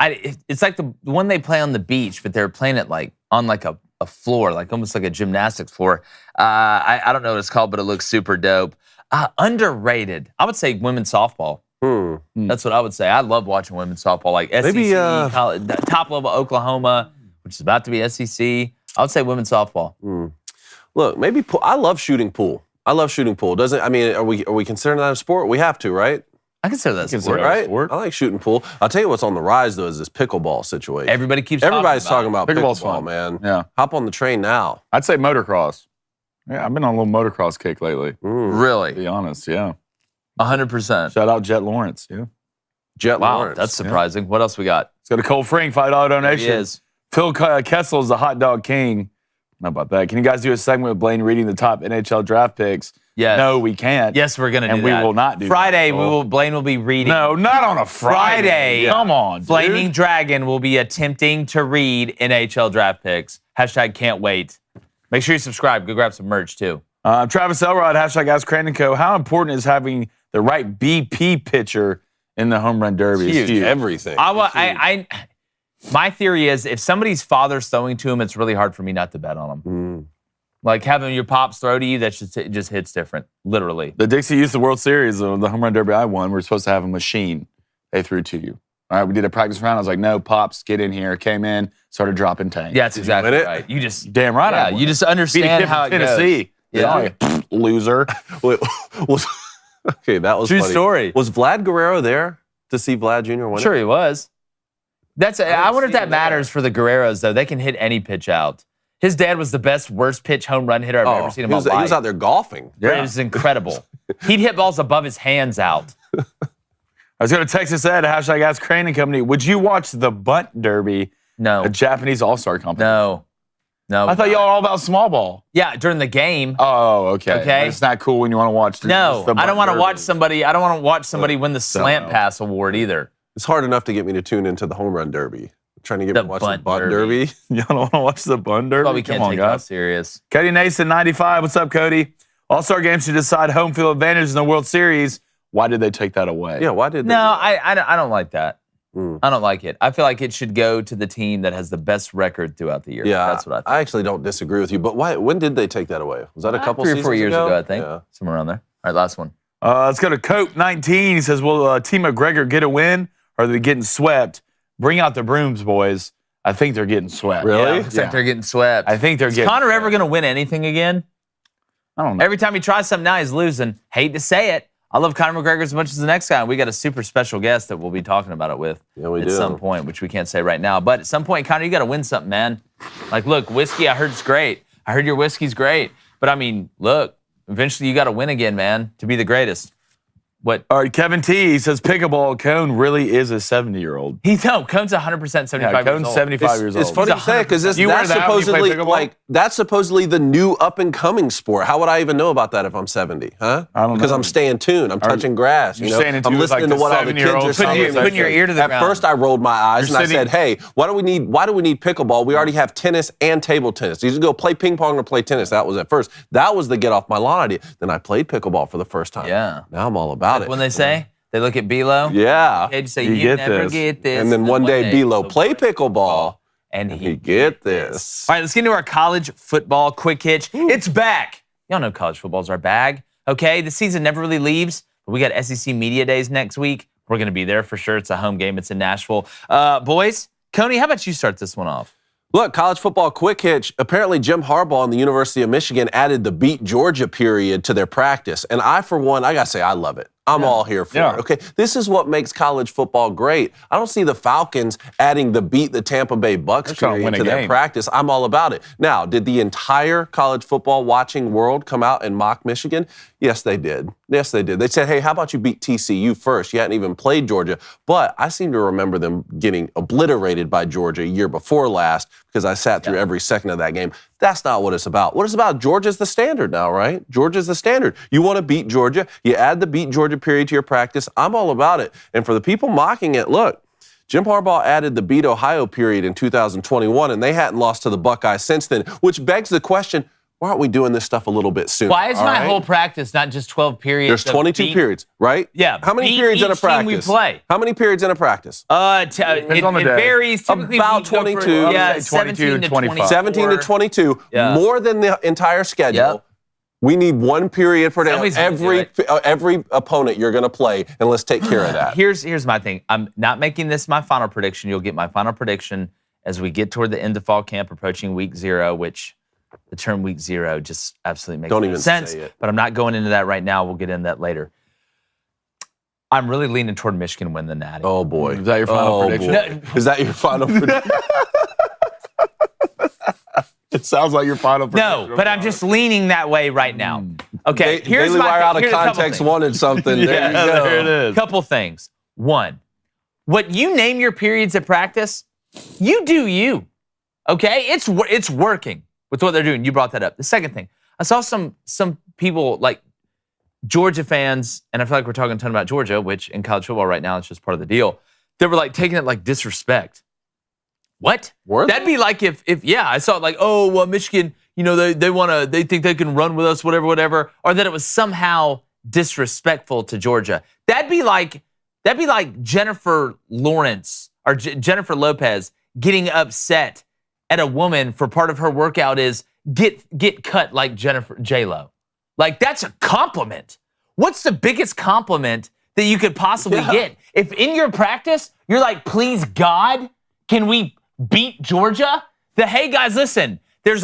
it's like the one they play on the beach, but they're playing it like on like a floor, like almost like a gymnastics floor. I don't know what it's called, but it looks super dope. Underrated. I would say women's softball. That's what I would say. I love watching women's softball, like SEC, Maybe, college, top level Oklahoma, which is about to be SEC. I would say women's softball. Look, maybe pool. I love shooting pool. I love shooting pool. Are we considering that a sport? We have to, right? I consider that a Consider sport. it. Right? sport. I like shooting pool. I'll tell you what's on the rise, though, is this pickleball situation. Everybody keeps Everybody's talking about about Pickleball's pickleball, fun. man. Yeah. Hop on the train now. I'd say motocross. Yeah, I've been on a little motocross kick lately. it. To Really? be honest, yeah. 100%. Shout out Jet Lawrence, yeah. Jet Wow, Lawrence. that's surprising. What else we got? Let's go to Cole Frink, $5 There donation. he is. Phil Kessel is the hot dog king. How about that? Can you guys do a segment with Blaine reading the top NHL draft picks? Yes. No, we can't. Yes, we're going to do And that. we will not do Friday, that. Blaine will be reading. No, not on a Friday. Friday. Come on, dude. Flaming Dragon will be attempting to read NHL draft picks. Hashtag can't wait. Make sure you subscribe. Go grab some merch, too. Travis Elrod, hashtag Ask Crain & Co. How important is having the right BP pitcher in the home run derby? It's huge. Everything. My theory is if somebody's father's throwing to him, it's really hard for me not to bet on them. Like having your pops throw to you, that just hits different, literally. The Dixie Youth World Series, the home run derby I won, we're supposed to have a machine they threw to you. All right, we did a practice round. I was like, no, Pops, get in here. Came in, started dropping tanks. Yeah, that's exactly win it? right. You just, Damn right I yeah, won. you just Beat a understand kid how from it Tennessee. goes. Yeah. Yeah. Loser. Wait, okay, that was True funny. story. Was Vlad Guerrero there to see Vlad Jr. win? Sure he was. I wonder if see that him matters for the Guerreros, though. They can hit any pitch out. His dad was the best worst pitch home run hitter I've ever seen in he my was, life. he was out there golfing. It was incredible. He'd hit balls above his hands out. I was going to Texas Ed, hashtag Ask Crain & Company. Would you watch the Bunt Derby, No. a Japanese all-star company? No. No. I thought y'all were all about small ball. Yeah, during the game. Oh, okay. Okay. But it's not cool when you want to watch. No, I don't want to watch somebody. I don't want to watch somebody win the So- slant pass award either. It's hard enough to get me to tune into the home run derby. Trying to get me to watch the bunt derby. Y'all don't want to watch the bun derby? Well, we can't Come on, take that guys. serious. Cody Nason, 95. What's up, Cody? All-Star games should decide home field advantage in the World Series. Why did they take that away? Yeah, why did they? No, I don't like that. Mm. I don't like it. I feel like it should go to the team that has the best record throughout the year. Yeah, That's what I think. I actually don't disagree with you, but why? When did they take that away? Was that a couple 3 or seasons 4 years ago, I think. Yeah. Somewhere around there. All right, last one. Let's go to Cope, 19. He says, will Team McGregor get a win, or are they getting swept? Bring out the brooms, boys. I think they're getting swept. Really? Yeah, looks like they're getting swept. I think they're Is getting Connor swept. ever going to win anything again? I don't know. Every time he tries something now, he's losing. Hate to say it. I love Conor McGregor as much as the next guy. We got a super special guest that we'll be talking about it with we at do. some point, which we can't say right now. But at some point, Conor, you got to win something, man. Like, look, whiskey, I heard it's great. I heard your whiskey's great. But, I mean, look, eventually you got to win again, man, to be the greatest. What? All right, Kevin T. He says pickleball Cone really is a 70-year-old. Cone's 100% 75 Yeah, years Cone's old. 75 years old. It's funny He's you say it because You wear that's that when you play supposedly pickleball? that's supposedly the new up and coming sport. How would I even know about that if I'm 70? Huh? I don't Because know. I'm staying tuned. I'm touching grass. you're you know? saying it I'm to listening like to the what all the kids 7-year-old are saying. putting your ear to the At ground. first, I rolled my eyes You're and I sitting- said, "Hey, why do we need pickleball? We already have tennis and table tennis. You just go play ping pong or play tennis." That was at first. That was the get off my lawn idea. Then I played pickleball for the first time. Yeah. Now I'm all about it. When they say, they look at Belo. Yeah. They say, You you get never this. get this. And then one day, Belo play pickleball. And He get this. All right, let's get into our college football quick hitch. It's back. Y'all know college football's our bag, okay? The season never really leaves, but we got SEC Media Days next week. We're going to be there for sure. It's a home game. It's in Nashville. Boys, Coney, how about you start this one off? Look, college football quick hitch. Apparently, Jim Harbaugh and the University of Michigan added the beat Georgia period to their practice. And I, for one, I got to say, I love it. I'm all here for Yeah. it. Okay, this is what makes college football great. I don't see the Falcons adding the beat the Tampa Bay Bucks They're trying to period win to a their game. practice. I'm all about it. Now, did the entire college football watching world come out and mock Michigan? Yes, they did. Yes, they did. They said, "Hey, how about you beat TCU first? You hadn't even played Georgia." But I seem to remember them getting obliterated by Georgia a year before last because I sat through every second of that game. That's not what it's about. What it's about, Georgia's the standard now, right? Georgia's the standard. You want to beat Georgia, you add the beat Georgia period to your practice. I'm all about it. And for the people mocking it, look, Jim Harbaugh added the beat Ohio period in 2021, and they hadn't lost to the Buckeyes since then, which begs the question, why aren't we doing this stuff a little bit sooner? Why is all my right? whole practice not just 12 periods? There's of 22 beat? periods, right? Yeah, How many beat periods in a each team we practice? play. How many periods in a practice? It on the day. varies. Typically, About we go for, 22. Yeah, I would say 22 17 to 25. 24. 17 to 22, Yeah. more than the entire schedule. Yep. We need one period per day. Somebody's gonna do Every opponent you're going to play, and let's take care of that. Here's my thing. I'm not making this my final prediction. You'll get my final prediction as we get toward the end of fall camp, approaching week 0, which the term week 0 just absolutely makes Don't no even sense. say it. But I'm not going into that right now. We'll get into that later. I'm really leaning toward Michigan win the Natty. Oh, boy. Is that your final prediction? boy. Is that your final prediction? It sounds like your final prediction. No, but I'm just leaning that way right now. Okay, here's Daily my Wire thing. out of Here's a couple context things. wanted something. Yeah, There you go. there it is. Couple things. One, what you name your periods at practice, you do you. Okay, it's working with what they're doing. You brought that up. The second thing, I saw some people like Georgia fans, and I feel like we're talking a ton about Georgia, which in college football right now it's just part of the deal. They were like taking it like disrespect. What? Were they? That'd be like if I saw it like, oh well, Michigan, you know, they think they can run with us, whatever, or that it was somehow disrespectful to Georgia. That'd be like Jennifer Lawrence or Jennifer Lopez getting upset at a woman for part of her workout is get cut like J-Lo. Like, that's a compliment. What's the biggest compliment that you could possibly get? If in your practice, you're like, please God, can we beat Georgia? Hey guys, listen, there's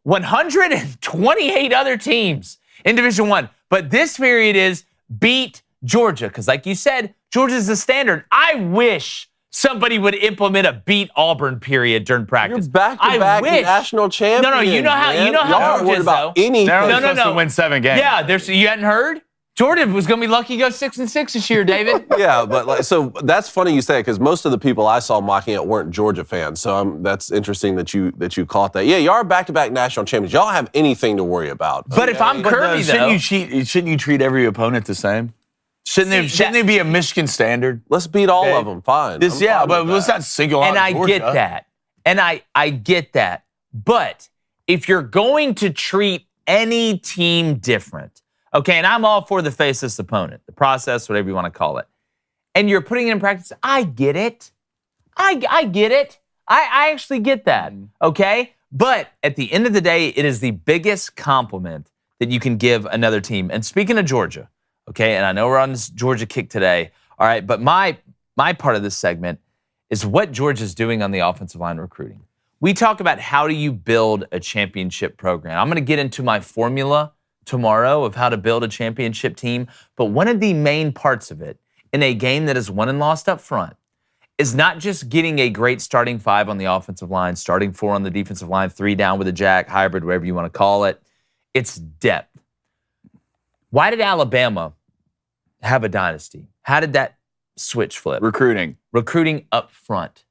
128 other teams in Division I, but this period is beat Georgia, because like you said, Georgia's the standard. I wish somebody would implement a beat Auburn period during practice. You're back-to-back national champions. No, you know how man. you know how Y'all aren't worried Georgia's about though. anything. They're only No. supposed to win 7 games. Yeah, you hadn't heard? Georgia was going to be lucky to go 6-6 this year, David. Yeah, but so that's funny you say it because most of the people I saw mocking it weren't Georgia fans. So that's interesting that you caught that. Yeah, you are back-to-back national champions. Y'all have anything to worry about. But if I'm Kirby, though, shouldn't you treat every opponent the same? Shouldn't there be a Michigan standard? Let's beat all of them. Fine. But let's not single out And Georgia. I get that. And I get that. But if you're going to treat any team different, okay, and I'm all for the faceless opponent, the process, whatever you want to call it, and you're putting it in practice, I get it. I get it. I actually get that, okay? But at the end of the day, it is the biggest compliment that you can give another team. And speaking of Georgia, okay, and I know we're on this Georgia kick today, all right, but my part of this segment is what Georgia's doing on the offensive line recruiting. We talk about how do you build a championship program. I'm going to get into my formula tomorrow of how to build a championship team, but one of the main parts of it in a game that is won and lost up front is not just getting a great starting 5 on the offensive line, starting 4 on the defensive line, 3 down with a jack, hybrid, whatever you want to call it. It's depth. Why did Alabama have a dynasty? How did that switch flip? Recruiting up front.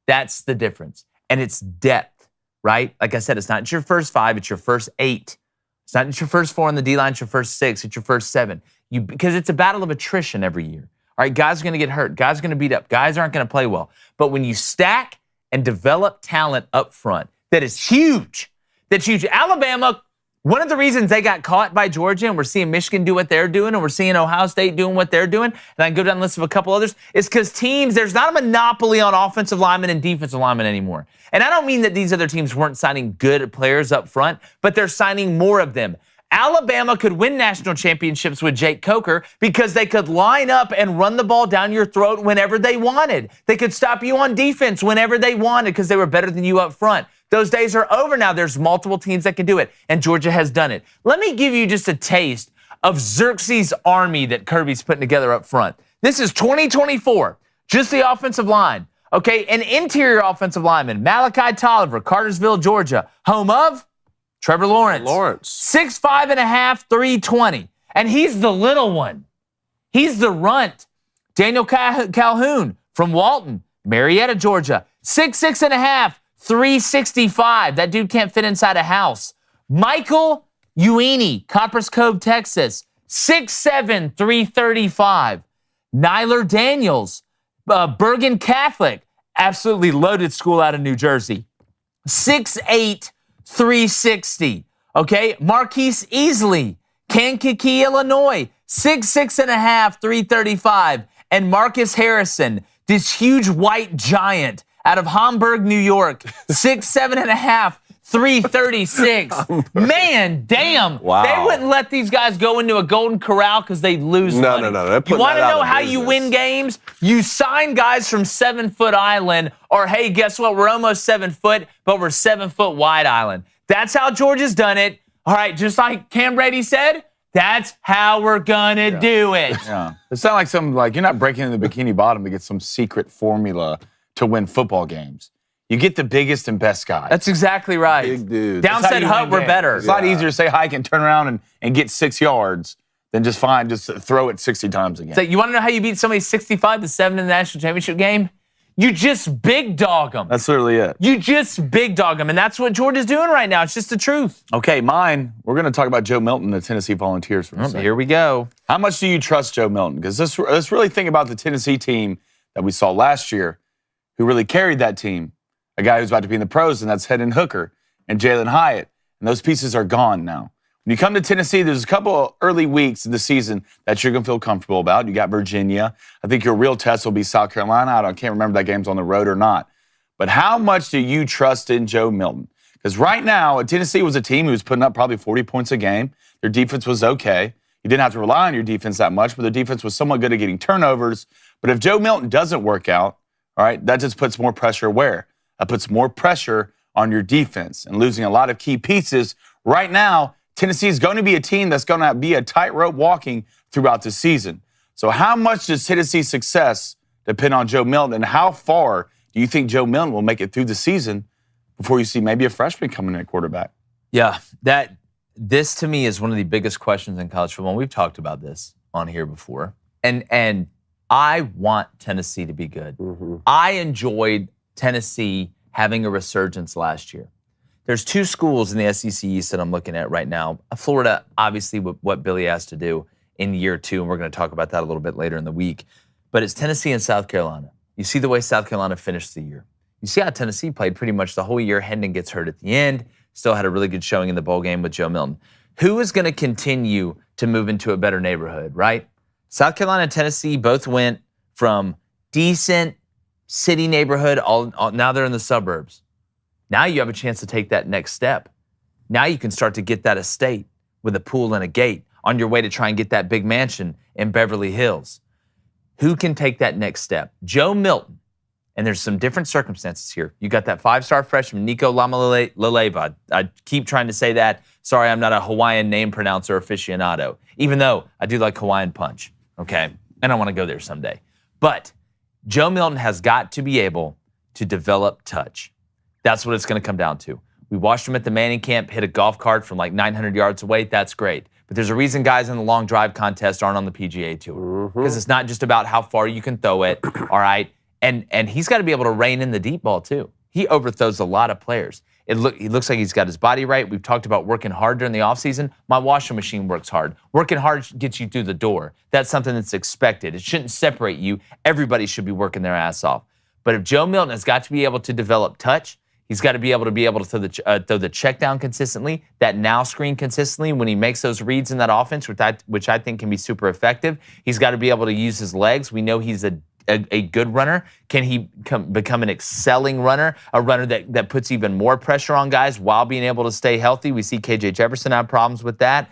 That's the difference. And it's depth, right? Like I said, it's not your first 5, it's your first 8. It's not just your first 4 on the D-line, it's your first 6, it's your first 7. Because it's a battle of attrition every year. All right, guys are going to get hurt. Guys are going to beat up. Guys aren't going to play well. But when you stack and develop talent up front, that is huge. That's huge. Alabama, one of the reasons they got caught by Georgia, and we're seeing Michigan do what they're doing, and we're seeing Ohio State doing what they're doing, and I can go down the list of a couple others, is because teams, there's not a monopoly on offensive linemen and defensive linemen anymore. And I don't mean that these other teams weren't signing good players up front, but they're signing more of them. Alabama could win national championships with Jake Coker because they could line up and run the ball down your throat whenever they wanted. They could stop you on defense whenever they wanted because they were better than you up front. Those days are over now. There's multiple teams that can do it, and Georgia has done it. Let me give you just a taste of Xerxes' army that Kirby's putting together up front. This is 2024, just the offensive line. Okay, an interior offensive lineman, Malachi Tolliver, Cartersville, Georgia, home of Trevor Lawrence. 6'5.5", 320. And he's the little one. He's the runt. Daniel Calhoun from Walton, Marietta, Georgia, 6'6.5", 365. That dude can't fit inside a house. Michael Uini, Copperas Cove, Texas, 6'7", 335. Nyler Daniels, Bergen Catholic, absolutely loaded school out of New Jersey, 6'8", 360. Okay, Marquise Easley, Kankakee, Illinois, 6'6.5", 335. And Marcus Harrison, this huge white giant out of Hamburg, New York, 6'7.5", 336. Man, damn. Wow. They wouldn't let these guys go into a Golden Corral because they'd lose money. No. You want to know how you win games? You sign guys from 7 Foot Island, or hey, guess what? We're almost 7 foot, but we're 7 foot wide island. That's how Georgia's done it. All right, just like Cam Brady said, that's how we're gonna do it. Yeah. It's not like you're not breaking into the Bikini Bottom to get some secret formula to win football games. You get the biggest and best guy. That's exactly right. Big dude. Downset Hut, we're better. It's a lot easier to say hike and turn around and get 6 yards than just throw it 60 times again. So you want to know how you beat somebody 65-7 in the national championship game? You just big dog them. That's literally it. You just big dog them, and that's what Georgia's doing right now. It's just the truth. Okay, we're going to talk about Joe Milton, the Tennessee Volunteers for a second. Here we go. How much do you trust Joe Milton? Because let's really think about the Tennessee team that we saw last year, who really carried that team. A guy who's about to be in the pros, and that's Hendon Hooker and Jalen Hyatt. And those pieces are gone now. When you come to Tennessee, there's a couple of early weeks in the season that you're going to feel comfortable about. You got Virginia. I think your real test will be South Carolina. I can't remember if that game's on the road or not. But how much do you trust in Joe Milton? Because right now, Tennessee was a team who was putting up probably 40 points a game. Their defense was okay. You didn't have to rely on your defense that much, but their defense was somewhat good at getting turnovers. But if Joe Milton doesn't work out, all right, that just puts more pressure where? That puts more pressure on your defense and losing a lot of key pieces. Right now, Tennessee is going to be a team that's going to be a tightrope walking throughout the season. So how much does Tennessee's success depend on Joe Milton, and how far do you think Joe Milton will make it through the season before you see maybe a freshman coming in at quarterback? Yeah, this to me is one of the biggest questions in college football. We've talked about this. on here before, and I want Tennessee to be good. I enjoyed Tennessee having a resurgence last year. There's two schools in the SEC East that I'm looking at right now. Florida, obviously, with what Billy has to do in year 2, and we're going to talk about that a little bit later in the week. But it's Tennessee and South Carolina. You see the way South Carolina finished the year. You see how Tennessee played pretty much the whole year. Hendon gets hurt at the end. Still had a really good showing in the bowl game with Joe Milton. Who is going to continue to move into a better neighborhood, right? South Carolina and Tennessee both went from decent city neighborhood, now they're in the suburbs. Now you have a chance to take that next step. Now you can start to get that estate with a pool and a gate on your way to try and get that big mansion in Beverly Hills. Who can take that next step? Joe Milton. And there's some different circumstances here. You got that 5-star freshman, Nico Lamaleleva. I keep trying to say that. Sorry, I'm not a Hawaiian name pronouncer aficionado, even though I do like Hawaiian punch, okay? And I want to go there someday. But Joe Milton has got to be able to develop touch. That's what it's going to come down to. We watched him at the Manning camp hit a golf cart from like 900 yards away. That's great. But there's a reason guys in the long drive contest aren't on the PGA Tour. Because it's not just about how far you can throw it, all right? And he's got to be able to rein in the deep ball, too. He overthrows a lot of players. He looks like he's got his body right. We've talked about working hard during the offseason. My washing machine works hard. Working hard gets you through the door. That's something that's expected. It shouldn't separate you. Everybody should be working their ass off. But if Joe Milton has got to be able to develop touch, he's got to be able to throw the check down consistently, that now screen consistently when he makes those reads in that offense, which I think can be super effective. He's got to be able to use his legs. We know he's a good runner. Can he become an excelling runner, a runner that puts even more pressure on guys while being able to stay healthy? We see KJ Jefferson have problems with that.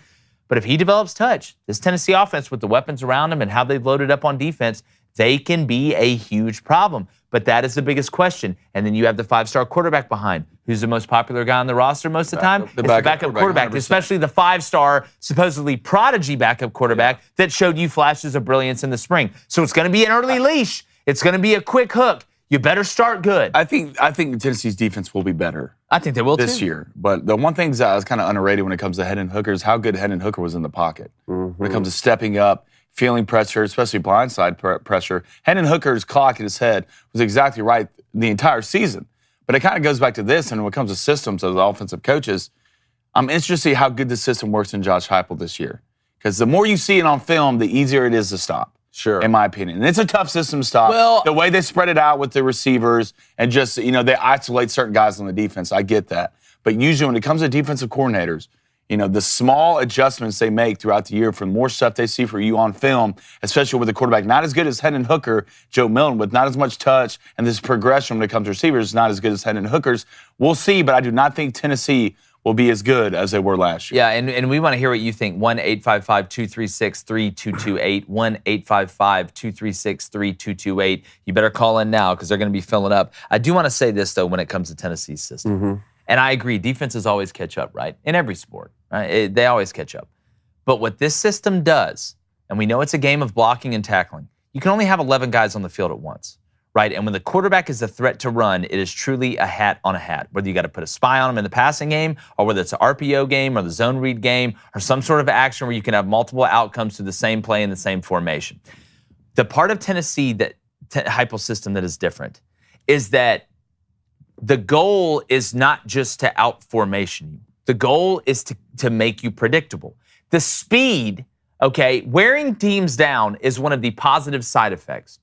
But if he develops touch, this Tennessee offense with the weapons around him and how they've loaded up on defense, they can be a huge problem. But that is the biggest question. And then you have the 5-star quarterback behind. Who's the most popular guy on the roster most of the time? It's the backup quarterback, 100%. Especially the 5-star, supposedly prodigy backup quarterback that showed you flashes of brilliance in the spring. So it's going to be an early leash. It's going to be a quick hook. You better start good. I think Tennessee's defense will be better. I think they will this year. But the one thing that was kind of underrated when it comes to Hendon Hooker is how good Hendon Hooker was in the pocket. When it comes to stepping up, feeling pressure, especially blindside pressure. Hendon Hooker's clock in his head was exactly right the entire season. But it kind of goes back to this, and when it comes to systems as offensive coaches, I'm interested to see how good the system works in Josh Heupel this year. Because the more you see it on film, the easier it is to stop. Sure. In my opinion. And it's a tough system to stop. Well, the way they spread it out with the receivers and just, they isolate certain guys on the defense. I get that. But usually when it comes to defensive coordinators, the small adjustments they make throughout the year from more stuff they see for you on film, especially with a quarterback not as good as Hendon Hooker, Joe Milton, with not as much touch, and this progression when it comes to receivers is not as good as Hendon Hooker's. We'll see, but I do not think Tennessee will be as good as they were last year. Yeah, and we want to hear what you think. 1-855-236-3228. 1-855-236-3228. You better call in now because they're going to be filling up. I do want to say this, though, when it comes to Tennessee's system. And I agree, defenses always catch up, right? In every sport, right? They always catch up. But what this system does, and we know it's a game of blocking and tackling, you can only have 11 guys on the field at once, right? And when the quarterback is a threat to run, it is truly a hat on a hat. Whether you got to put a spy on him in the passing game, or whether it's an RPO game or the zone read game, or some sort of action where you can have multiple outcomes to the same play in the same formation. The part of Tennessee Heupel system that is different is that the goal is not just to out-formation you. The goal is to make you predictable. The speed, okay, wearing teams down is one of the positive side effects.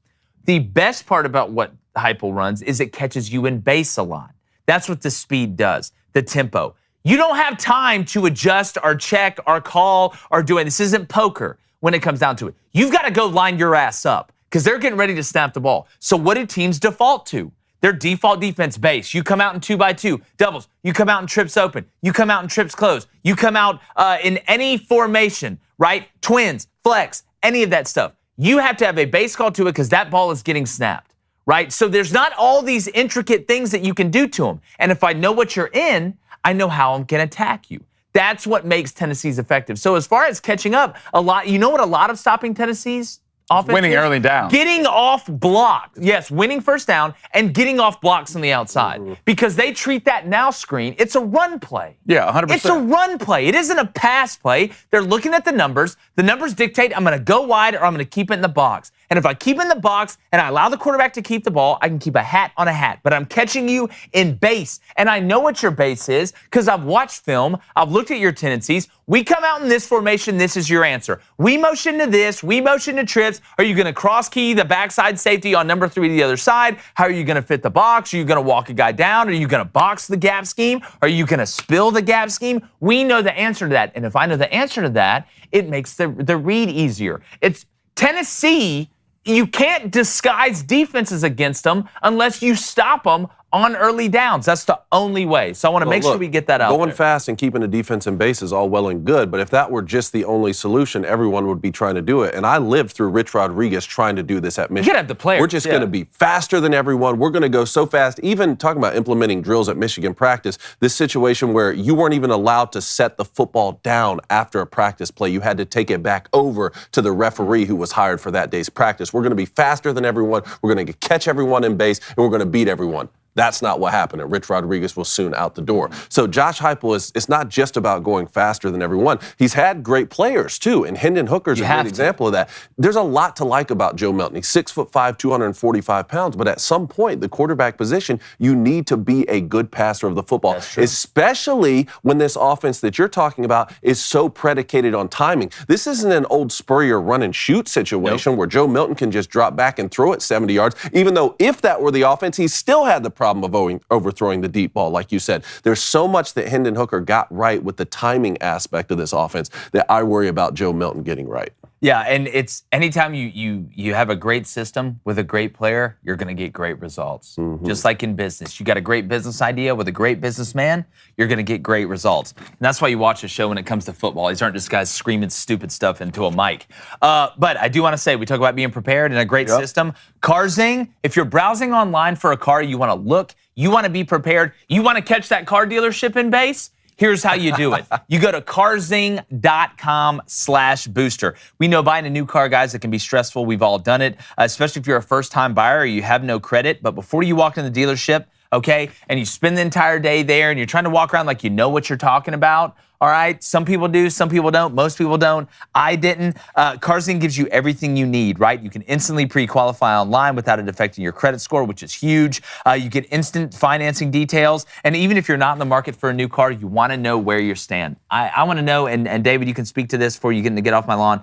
The best part about what Heupel runs is it catches you in base a lot. That's what the speed does, the tempo. You don't have time to adjust or check or call or do it. This isn't poker when it comes down to it. You've got to go line your ass up because they're getting ready to snap the ball. So what do teams default to? Their default defense base. You come out in 2x2, doubles. You come out in trips open. You come out in trips closed. You come out in any formation, right? Twins, flex, any of that stuff. You have to have a base call to it because that ball is getting snapped, right? So there's not all these intricate things that you can do to them. And if I know what you're in, I know how I can attack you. That's what makes Tennessee's effective. So as far as catching up, you know what a lot of stopping Tennessee's offense winning early down. Getting off blocks. Yes, winning first down and getting off blocks on the outside. Because they treat that now screen, it's a run play. Yeah, 100%. It's a run play. It isn't a pass play. They're looking at the numbers. The numbers dictate I'm going to go wide or I'm going to keep it in the box. And if I keep it in the box and I allow the quarterback to keep the ball, I can keep a hat on a hat. But I'm catching you in base. And I know what your base is because I've watched film. I've looked at your tendencies. We come out in this formation. This is your answer. We motion to this. We motion to trips. Are you going to cross key the backside safety on number 3 to the other side? How are you going to fit the box? Are you going to walk a guy down? Are you going to box the gap scheme? Are you going to spill the gap scheme? We know the answer to that. And if I know the answer to that, it makes the read easier. It's Tennessee. You can't disguise defenses against them unless you stop them on early downs. That's the only way. So I want to make sure we get that out Going there. fast and keeping a defense in base is all well and good, but if that were just the only solution, everyone would be trying to do it. And I lived through Rich Rodriguez trying to do this at Michigan. You gotta have the players. We're just going to be faster than everyone. We're going to go so fast. Even talking about implementing drills at Michigan practice, this situation where you weren't even allowed to set the football down after a practice play. You had to take it back over to the referee who was hired for that day's practice. We're going to be faster than everyone. We're going to catch everyone in base, and we're going to beat everyone. That's not what happened, and Rich Rodriguez will soon out the door. So Josh Heupel it's not just about going faster than everyone. He's had great players, too, and Hendon Hooker's a great example of that. There's a lot to like about Joe Milton. He's 6'5", 245 pounds, but at some point, the quarterback position, you need to be a good passer of the football, especially when this offense that you're talking about is so predicated on timing. This isn't an old Spurrier run-and-shoot situation where Joe Milton can just drop back and throw it 70 yards, even though if that were the offense, he still had the problem of overthrowing the deep ball, like you said. There's so much that Hendon Hooker got right with the timing aspect of this offense that I worry about Joe Milton getting right. Yeah, and it's anytime you have a great system with a great player, you're going to get great results. Just like in business. You got a great business idea with a great businessman, you're going to get great results. And that's why you watch a show when it comes to football. These aren't just guys screaming stupid stuff into a mic. But I do want to say, we talk about being prepared and a great system. CarZing, if you're browsing online for a car, you want to look, you want to be prepared, you want to catch that car dealership in base, here's how you do it. You go to carzing.com/booster. We know buying a new car, guys, it can be stressful. We've all done it, especially if you're a first-time buyer or you have no credit. But before you walk in the dealership, okay, and you spend the entire day there and you're trying to walk around like you know what you're talking about, all right? Some people do, some people don't, most people don't. I didn't. CarZing gives you everything you need, right? You can instantly pre-qualify online without it affecting your credit score, which is huge. You get instant financing details. And even if you're not in the market for a new car, you want to know where you stand. I want to know, and David, you can speak to this before you get off my lawn.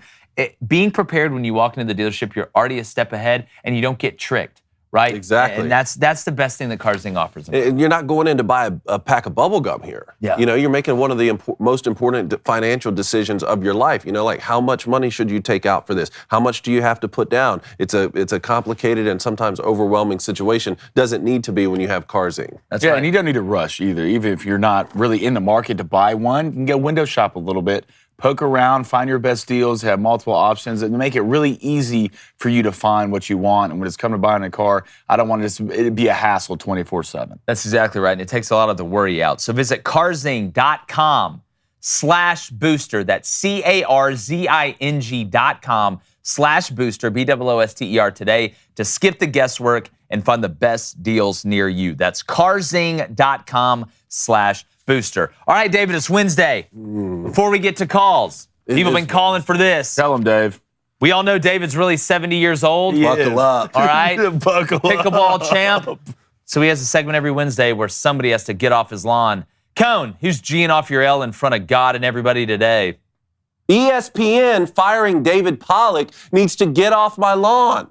Being prepared when you walk into the dealership, you're already a step ahead and you don't get tricked. Right? Exactly. And that's the best thing that CarZing offers. And you're not going in to buy a pack of bubble gum here. Yeah. You know, you're making one of the most important financial decisions of your life. You know, like how much money should you take out for this? How much do you have to put down? It's a complicated and sometimes overwhelming situation. Doesn't need to be when you have CarZing. That's right. And you don't need to rush either. Even if you're not really in the market to buy one, you can go window shop a little bit. Poke around, find your best deals, have multiple options, and make it really easy for you to find what you want. And when it's come to buying a car, I don't want it to be a hassle 24/7. That's exactly right, and it takes a lot of the worry out. So visit carzing.com/booster. That's carzing.com/booster, BOOSTER today to skip the guesswork and find the best deals near you. That's carzing.com/booster. All right, David, it's Wednesday. Before we get to calls, people have been calling for this. Tell them, Dave. We all know David's really 70 years old. Buckle up. All right. Buckle up. Pickleball champ. So he has a segment every Wednesday where somebody has to get off his lawn. Cone, who's G'ing off your L in front of God and everybody today? ESPN firing David Pollack needs to get off my lawn.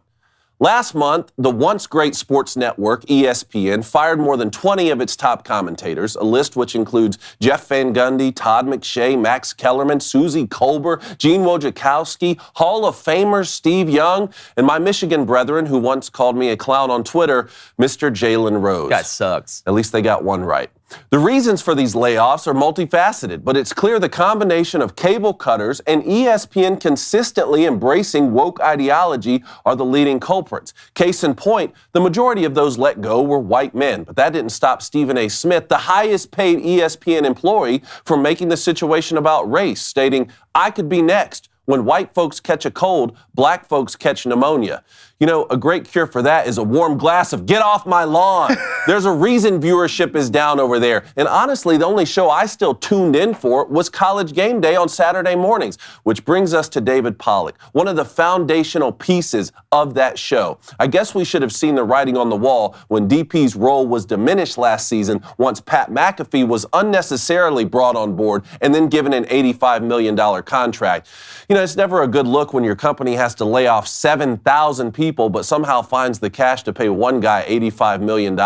Last month, the once great sports network, ESPN, fired more than 20 of its top commentators, a list which includes Jeff Van Gundy, Todd McShay, Max Kellerman, Susie Kolber, Gene Wojciechowski, Hall of Famer Steve Young, and my Michigan brethren who once called me a clown on Twitter, Mr. Jalen Rose. Guy sucks. At least they got one right. The reasons for these layoffs are multifaceted, but it's clear the combination of cable cutters and ESPN consistently embracing woke ideology are the leading culprits. Case in point, the majority of those let go were white men, but that didn't stop Stephen A. Smith, the highest paid ESPN employee, from making the situation about race, stating, "I could be next. When white folks catch a cold, black folks catch pneumonia. You know, a great cure for that is a warm glass of get off my lawn. There's a reason viewership is down over there. And honestly, the only show I still tuned in for was College Game Day on Saturday mornings, which brings us to David Pollack, one of the foundational pieces of that show. I guess we should have seen the writing on the wall when DP's role was diminished last season once Pat McAfee was unnecessarily brought on board and then given an $85 million contract. You know, it's never a good look when your company has to lay off 7,000 people but somehow finds the cash to pay one guy $85 million.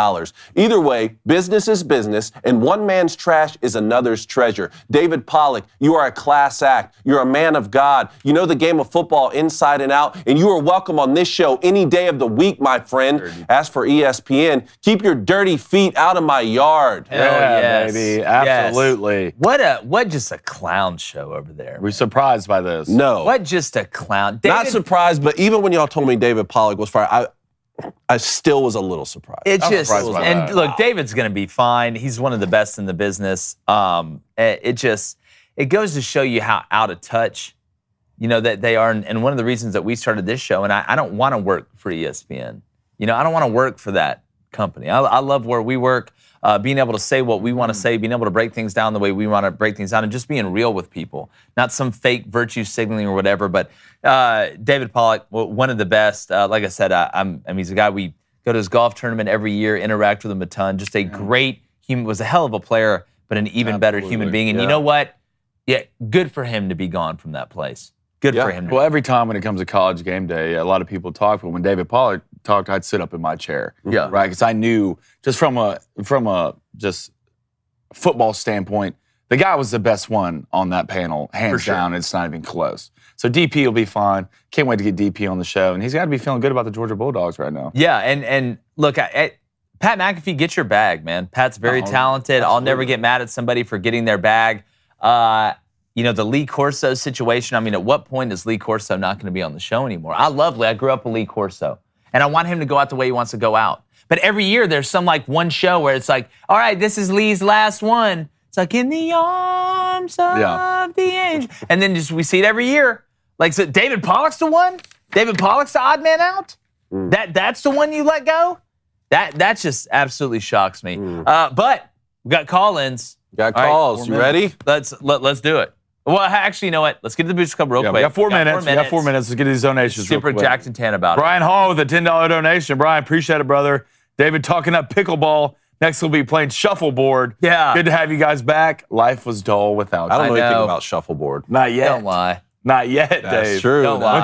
Either way, business is business, and one man's trash is another's treasure. David Pollack, you are a class act. You're a man of God. You know the game of football inside and out, and you are welcome on this show any day of the week, my friend. As for ESPN, keep your dirty feet out of my yard. Hell yes. Baby. Absolutely. Yes. What just a clown show over there. We're surprised by this. No. What just a clown. Not surprised, but even when y'all told me David Pollack was fired, I still was a little surprised. It just, surprised by and that. look, David's going to be fine. He's one of the best in the business. It goes to show you how out of touch, you know, that they are. And one of the reasons that we started this show, and I don't want to work for ESPN. You know, I don't want to work for that company. I love where we work, being able to say what we want to say, being able to break things down the way we want to break things down, and just being real with people, not some fake virtue signaling or whatever. But David Pollack, one of the best. Like I said, he's a guy we go to his golf tournament every year, interact with him a ton. Just a great human, was a hell of a player, but an even better human being. And you know what? Yeah, good for him to be gone from that place. Good for him. Well, every time when it comes to College Game Day, a lot of people talk, but when David Pollack talked, I'd sit up in my chair. Yeah. Right? Because I knew, just from a just football standpoint, the guy was the best one on that panel, hands down. It's not even close. So DP will be fine. Can't wait to get DP on the show. And he's got to be feeling good about the Georgia Bulldogs right now. Yeah, and look, Pat McAfee, get your bag, man. Pat's very talented. Absolutely. I'll never get mad at somebody for getting their bag. You know, the Lee Corso situation, I mean, at what point is Lee Corso not going to be on the show anymore? I love Lee. I grew up with Lee Corso. And I want him to go out the way he wants to go out. But every year there's some like one show where it's like, all right, this is Lee's last one. It's like, in the arms of the angel. And then just we see it every year. Like, so David Pollack's the one? David Pollack's the odd man out? That's the one you let go? That just absolutely shocks me. But we got call-ins. Got calls. Right, you ready? Let's do it. Well, actually, you know what? Let's get to the Booster Club real quick. We got 4 minutes. We got 4 minutes. Let's get these donations real Super quick. Jackson Tan about Brian Hall with a $10 donation. Brian, appreciate it, brother. David talking up pickleball. Next we'll be playing shuffleboard. Yeah. Good to have you guys back. Life was dull without you. I don't know anything about shuffleboard. Not yet. Don't lie. Not yet, Dave. That's true. Don't lie.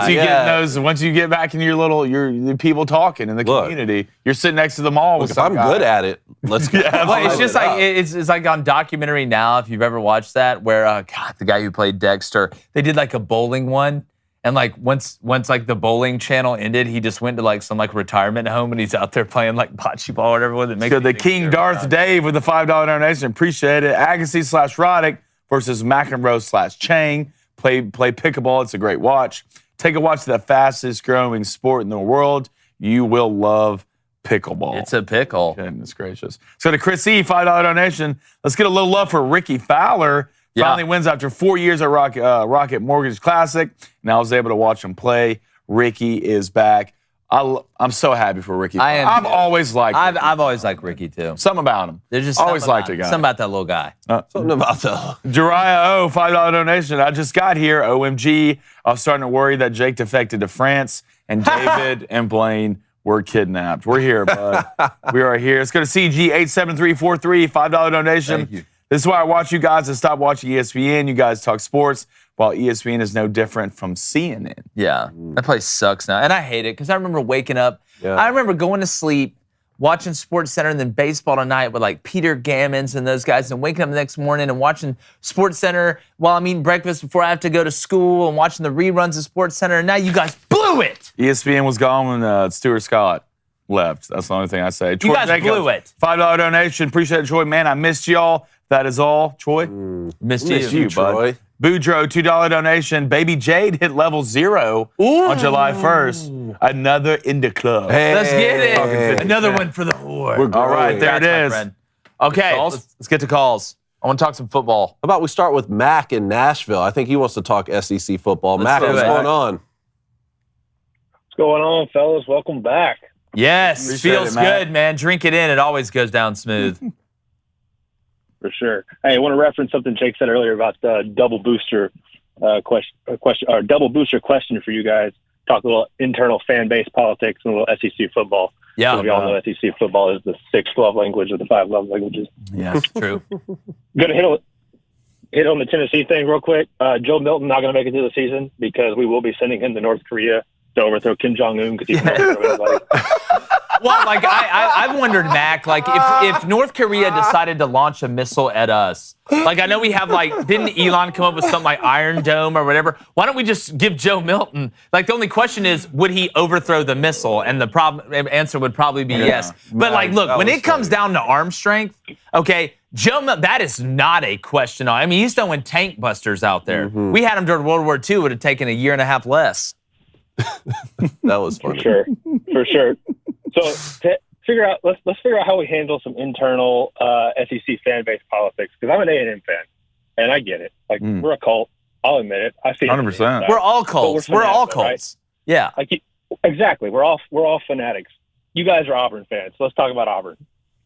Once you get back in your people talking in the community, you're sitting next to the mall with If I'm good at it, let's go. Well, it's just like it's like on Documentary Now, if you've ever watched that, where God, the guy who played Dexter, they did like a bowling one, and like once like the bowling channel ended, he just went to like some like retirement home, and he's out there playing like bocce ball or whatever with it. So the King Darth Dave with the $5 donation, appreciate it. Agassi/Roddick versus McEnroe/Chang. Play pickleball. It's a great watch. Take a watch of the fastest growing sport in the world. You will love pickleball. It's a pickle. Goodness gracious. So to Chris E., $5 donation. Let's get a little love for Ricky Fowler. Finally wins after 4 years at Rocket Mortgage Classic. And I was able to watch him play. Ricky is back. I'm so happy for Ricky. I've always liked him. I've always liked Ricky too. Something about him. There's just always liked the guy. Something about that little guy. Something about the Jariah O, $5 donation. I just got here. OMG. I was starting to worry that Jake defected to France and David and Blaine were kidnapped. We're here, bud. We are here. Let's go to CG87343, $5 donation. Thank you. This is why I watch you guys and stop watching ESPN. You guys talk sports, while ESPN is no different from CNN. Yeah, that place sucks now. And I hate it because I remember waking up. Yeah. I remember going to sleep, watching Sports Center and then baseball tonight with like Peter Gammons and those guys, and waking up the next morning and watching Sports Center while I'm eating breakfast before I have to go to school and watching the reruns of Sports Center. And now you guys blew it. ESPN was gone when Stuart Scott left. That's the only thing I say. You guys blew it. $5 donation. Appreciate it, Troy. Man, I missed y'all. That is all. Troy? Missed you, Troy. Bud. Boudreaux, $2 donation. Baby Jade hit level 0 on July 1st. Another in the club. Hey. Let's get it. Another one for the whore. All right, there it is. Okay, let's get to calls. I want to talk some football. How about we start with Mac in Nashville? I think he wants to talk SEC football. Let's Mac, do what's it. going on? What's going on, fellas? Welcome back. Yes, Appreciate feels it, Matt. good, man. Drink it in. It always goes down smooth. For sure. Hey, I want to reference something Jake said earlier about the double booster question for you guys. Talk a little internal fan base politics and a little SEC football. Yeah. So we all know SEC football is the 6th love language of the 5 love languages. Yes, true. Gonna hit on the Tennessee thing real quick. Joe Milton not gonna make it through the season because we will be sending him to North Korea to overthrow Kim Jong-un because he's not everybody. Well, like I've wondered, Mac, like if North Korea decided to launch a missile at us, like I know we have didn't Elon come up with something like Iron Dome or whatever? Why don't we just give Joe Milton? Like the only question is, would he overthrow the missile? And the answer would probably be yes. But look, when it comes down to arm strength, okay, Joe Milton, that is not a question. I mean, he's throwing tank busters out there. Mm-hmm. We had him during World War II. Would have taken a year and a half less. That was funny. For sure. So to figure out, let's figure out how we handle some internal SEC fan base politics. Because I'm an A&M fan, and I get it. Like we're a cult. I'll admit it. I see 100%. We're all cults. We're all cults. Right? Yeah. Exactly. We're all fanatics. You guys are Auburn fans. So let's talk about Auburn.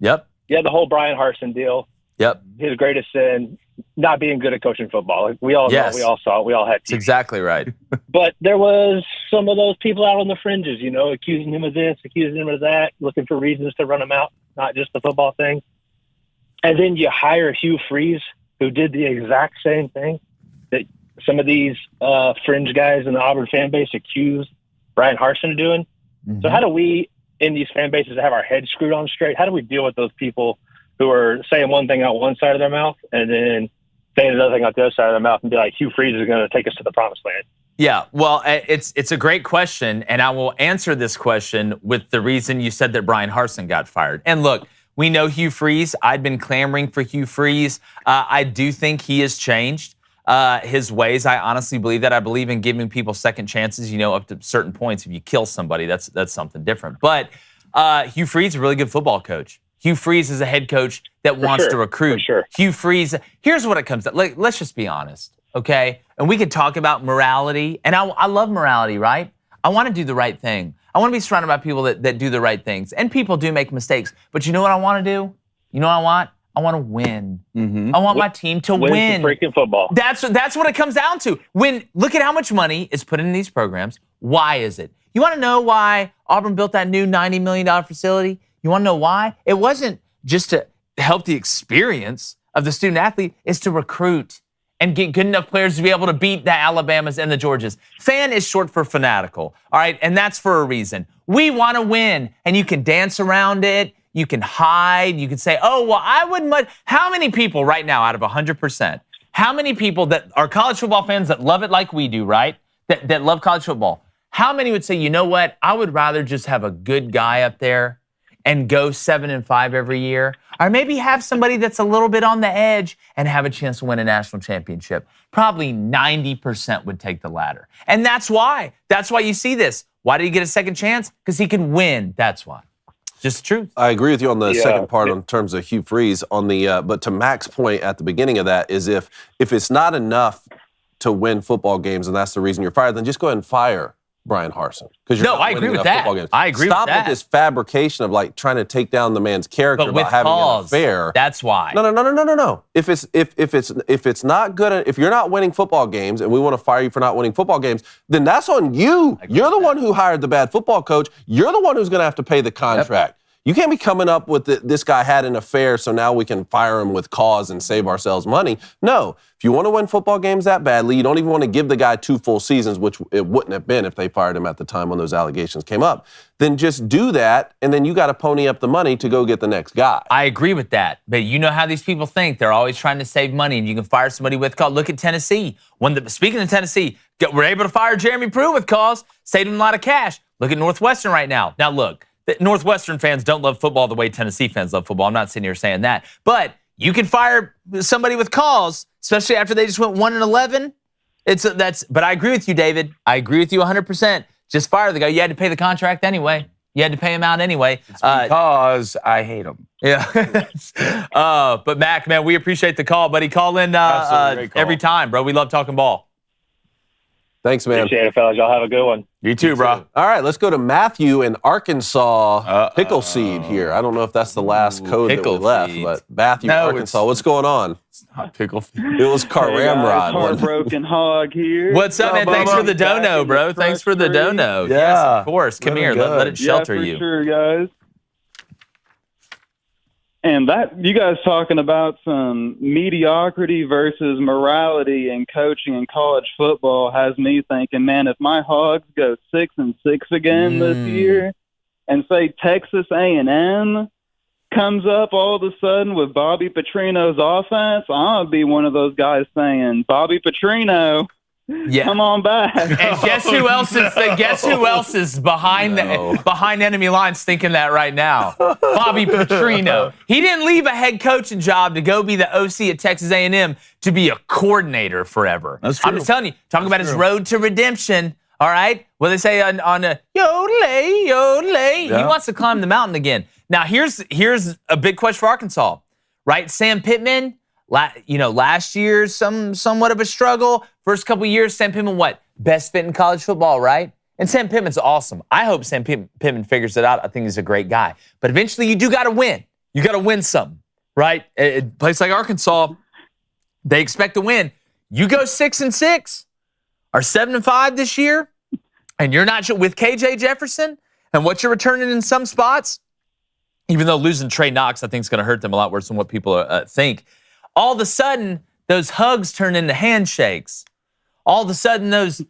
Yep. Yeah, the whole Brian Harsin deal. Yep. His greatest sin, not being good at coaching football. Like we all know, we all saw it. We all had That's exactly right. But there was some of those people out on the fringes, accusing him of this, accusing him of that, looking for reasons to run him out, not just the football thing. And then you hire Hugh Freeze, who did the exact same thing that some of these fringe guys in the Auburn fan base accused Brian Harsin of doing. Mm-hmm. So how do we, in these fan bases, have our heads screwed on straight? How do we deal with those people who are saying one thing out one side of their mouth and then saying another thing out the other side of their mouth and be like, Hugh Freeze is going to take us to the promised land? Yeah, well, it's a great question, and I will answer this question with the reason you said that Brian Harsin got fired. And look, we know Hugh Freeze. I'd been clamoring for Hugh Freeze. I do think he has changed his ways. I honestly believe that. I believe in giving people second chances, up to certain points. If you kill somebody, that's something different. But Hugh Freeze is a really good football coach. Hugh Freeze is a head coach that wants to recruit. Hugh Freeze, here's what it comes to. Let's just be honest, okay? And we could talk about morality, and I love morality, right? I want to do the right thing. I want to be surrounded by people that do the right things. And people do make mistakes. But you know what I want to do? You know what I want? I want to win. Mm-hmm. I want my team to win. Freaking football. That's what it comes down to. Look at how much money is put in these programs. Why is it? You want to know why Auburn built that new $90 million facility? You want to know why? It wasn't just to help the experience of the student athlete. It's to recruit and get good enough players to be able to beat the Alabamas and the Georgias. Fan is short for fanatical, all right? And that's for a reason. We want to win, and you can dance around it. You can hide. You can say, oh, well, I wouldn't. How many people right now out of 100%, how many people that are college football fans that love it like we do, right, that love college football, how many would say, you know what, I would rather just have a good guy up there and go 7-5 every year, or maybe have somebody that's a little bit on the edge and have a chance to win a national championship? Probably 90% would take the latter. And that's why you see this. Why did he get a second chance? Because he can win. That's why. Just the truth. I agree with you on the second part in terms of Hugh Freeze. But to Mac's point at the beginning of that is if it's not enough to win football games and that's the reason you're fired, then just go ahead and fire Brian Harsin. No, I agree with that. I agree with that. Stop with this fabrication of trying to take down the man's character about having an affair. That's why. No. If it's not good, if you're not winning football games and we want to fire you for not winning football games, then that's on you. You're the one who hired the bad football coach. You're the one who's going to have to pay the contract. Yep. You can't be coming up with this guy had an affair, so now we can fire him with cause and save ourselves money. No. If you want to win football games that badly, you don't even want to give the guy 2 full seasons, which it wouldn't have been if they fired him at the time when those allegations came up. Then just do that, and then you got to pony up the money to go get the next guy. I agree with that. But you know how these people think. They're always trying to save money, and you can fire somebody with cause. Look at Tennessee. Speaking of Tennessee, we're able to fire Jeremy Pruitt with cause, saved him a lot of cash. Look at Northwestern right now. Now, look. The Northwestern fans don't love football the way Tennessee fans love football. I'm not sitting here saying that. But you can fire somebody with cause, especially after they just went 1-11. But I agree with you, David. I agree with you 100%. Just fire the guy. You had to pay the contract anyway. You had to pay him out anyway. Because I hate him. Yeah. But Mac, man, we appreciate the call, buddy. Call in every time, bro. We love talking ball. Thanks, man. Appreciate it, fellas. Y'all have a good one. You too, bro. All right, let's go to Matthew in Arkansas. Pickle seed here. I don't know if that's the last code that we left, but Matthew, Arkansas. What's going on? It's not pickle feed. It was Car Ramrod. Heartbroken hog here. What's up, man? Thanks for the dono, bro. Thanks for the dono. Yeah. Yes, of course. Come here. Let it shelter you. Sure, guys. And that you guys talking about some mediocrity versus morality in coaching in college football has me thinking, man, if my Hogs go 6-6 again this year, and say Texas A&M comes up all of a sudden with Bobby Petrino's offense, I'm gonna be one of those guys saying, Bobby Petrino, come on back. And guess who else is behind behind enemy lines thinking that right now? Bobby Petrino. He didn't leave a head coaching job to go be the OC at Texas A&M to be a coordinator forever. That's true. I'm just telling you, talking about his road to redemption. All right, what they say on a yodel, yodel. He wants to climb the mountain again. Now here's a big question for Arkansas, right? Sam Pittman. Last year, somewhat of a struggle. First couple years, Sam Pittman, best fit in college football, right? And Sam Pittman's awesome. I hope Sam Pittman figures it out. I think he's a great guy. But eventually, you do got to win. You got to win something, right? A place like Arkansas, they expect to win. You go 6-6 or 7-5 this year, and you're not with KJ Jefferson and what you're returning in some spots, even though losing Trey Knox, I think, is going to hurt them a lot worse than what people think. All of a sudden, those hugs turn into handshakes. All of a sudden, those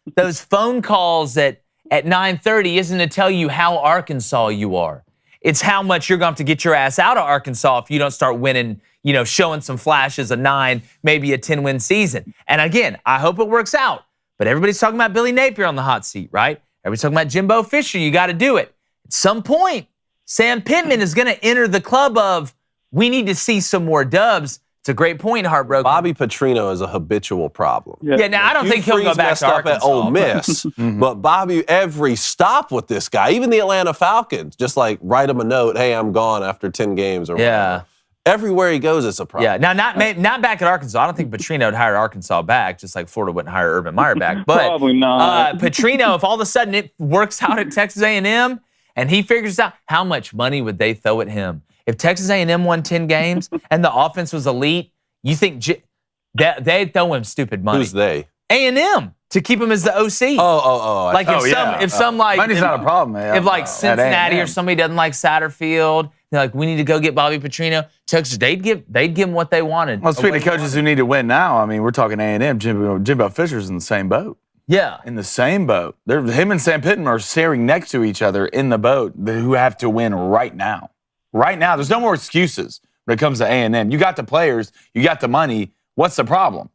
phone calls at 9:30 isn't to tell you how Arkansas you are. It's how much you're going to have to get your ass out of Arkansas if you don't start winning, showing some flashes of 9, maybe a 10-win season. And again, I hope it works out. But everybody's talking about Billy Napier on the hot seat, right? Everybody's talking about Jimbo Fisher. You got to do it. At some point, Sam Pittman is going to enter the club of, we need to see some more dubs. It's a great point, Heartbroken. Bobby Petrino is a habitual problem. Yeah, now I don't think he'll go back to Arkansas. Up at Ole Miss, but Bobby, every stop with this guy, even the Atlanta Falcons, just write him a note, hey, I'm gone after 10 games or whatever. Everywhere he goes, it's a problem. Yeah, now not back at Arkansas. I don't think Petrino would hire Arkansas back, just like Florida wouldn't hire Urban Meyer back. But probably not. Petrino, if all of a sudden it works out at Texas A&M and he figures out how much money would they throw at him? If Texas A&M won 10 games and the offense was elite, you think they'd throw him stupid money? Who's they? A&M to keep him as the OC. Money's not a problem, man. If Cincinnati or somebody doesn't like Satterfield, they're like, we need to go get Bobby Petrino. Texas, they'd give him what they wanted. Well, speaking of coaches who need to win now, I mean, we're talking A&M. Jimbo Fisher's in the same boat. Yeah. In the same boat. Him and Sam Pittman are staring next to each other in the boat who have to win right now. Right now. There's no more excuses when it comes to A&M. You got the players. You got the money. What's the problem?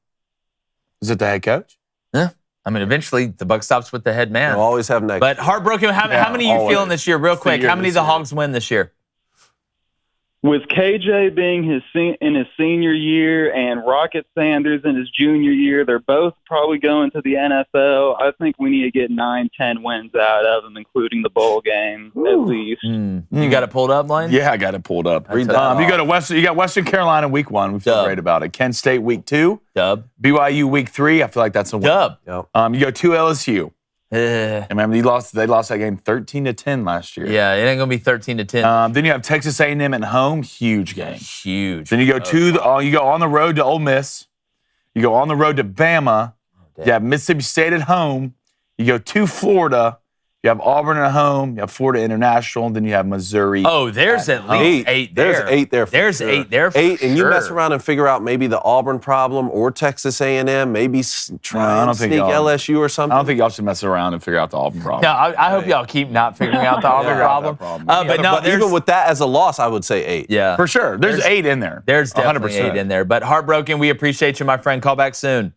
Is it the head coach? Yeah. I mean, eventually the buck stops with the head man. We'll always have next. But Heartbroken, how many are you feeling this year? Real quick, how many of the Hogs win this year? With KJ being in his senior year and Rocket Sanders in his junior year, they're both probably going to the NFL. I think we need to get 9-10 wins out of them, including the bowl game at least. You got it pulled up, Lane? Yeah, I got it pulled up. You got Western Carolina week 1. We feel great about it. Kent State week 2. Dub. BYU week 3. I feel like that's a win. Dub. Yep. You go to LSU. Remember, they lost that game 13-10 last year. Yeah, it ain't gonna be 13-10. Then you have Texas A&M at home, huge game. Huge. Then you go you go on the road to Ole Miss. You go on the road to Bama. You have Mississippi State at home. You go to Florida. You have Auburn at home. You have Florida International. And then you have Missouri. Oh, there's at least 8 there. There's 8 there. There's 8 there. For 8, and you sure. mess around and figure out maybe the Auburn problem or Texas A&M. Maybe try and sneak LSU or something. I don't think y'all should mess around and figure out the Auburn problem. No, I hope y'all keep not figuring out the Auburn problem. But even with that as a loss, I would say 8. Yeah, for sure. There's 8 in there. There's definitely 8 in there. But Heartbroken, we appreciate you, my friend. Call back soon.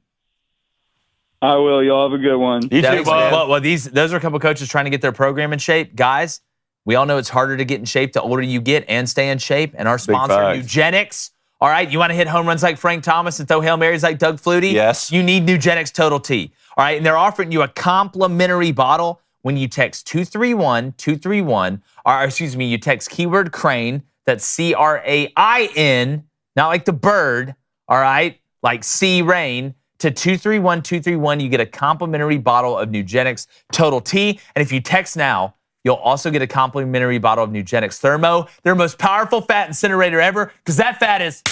I will. Y'all have a good one. You too, Well, those are a couple coaches trying to get their program in shape. Guys, we all know it's harder to get in shape the older you get and stay in shape. And our sponsor, Nugenix. All right, you want to hit home runs like Frank Thomas and throw Hail Marys like Doug Flutie? Yes. You need Nugenix Total T. All right, and they're offering you a complimentary bottle when you text 231-231, or excuse me, you text keyword Crain, that's C-R-A-I-N, not like the bird, all right, like sea rain, to 231-231. You get a complimentary bottle of Nugenix Total T. And if you text now, you'll also get a complimentary bottle of Nugenix Thermo, their most powerful fat incinerator ever, because that fat is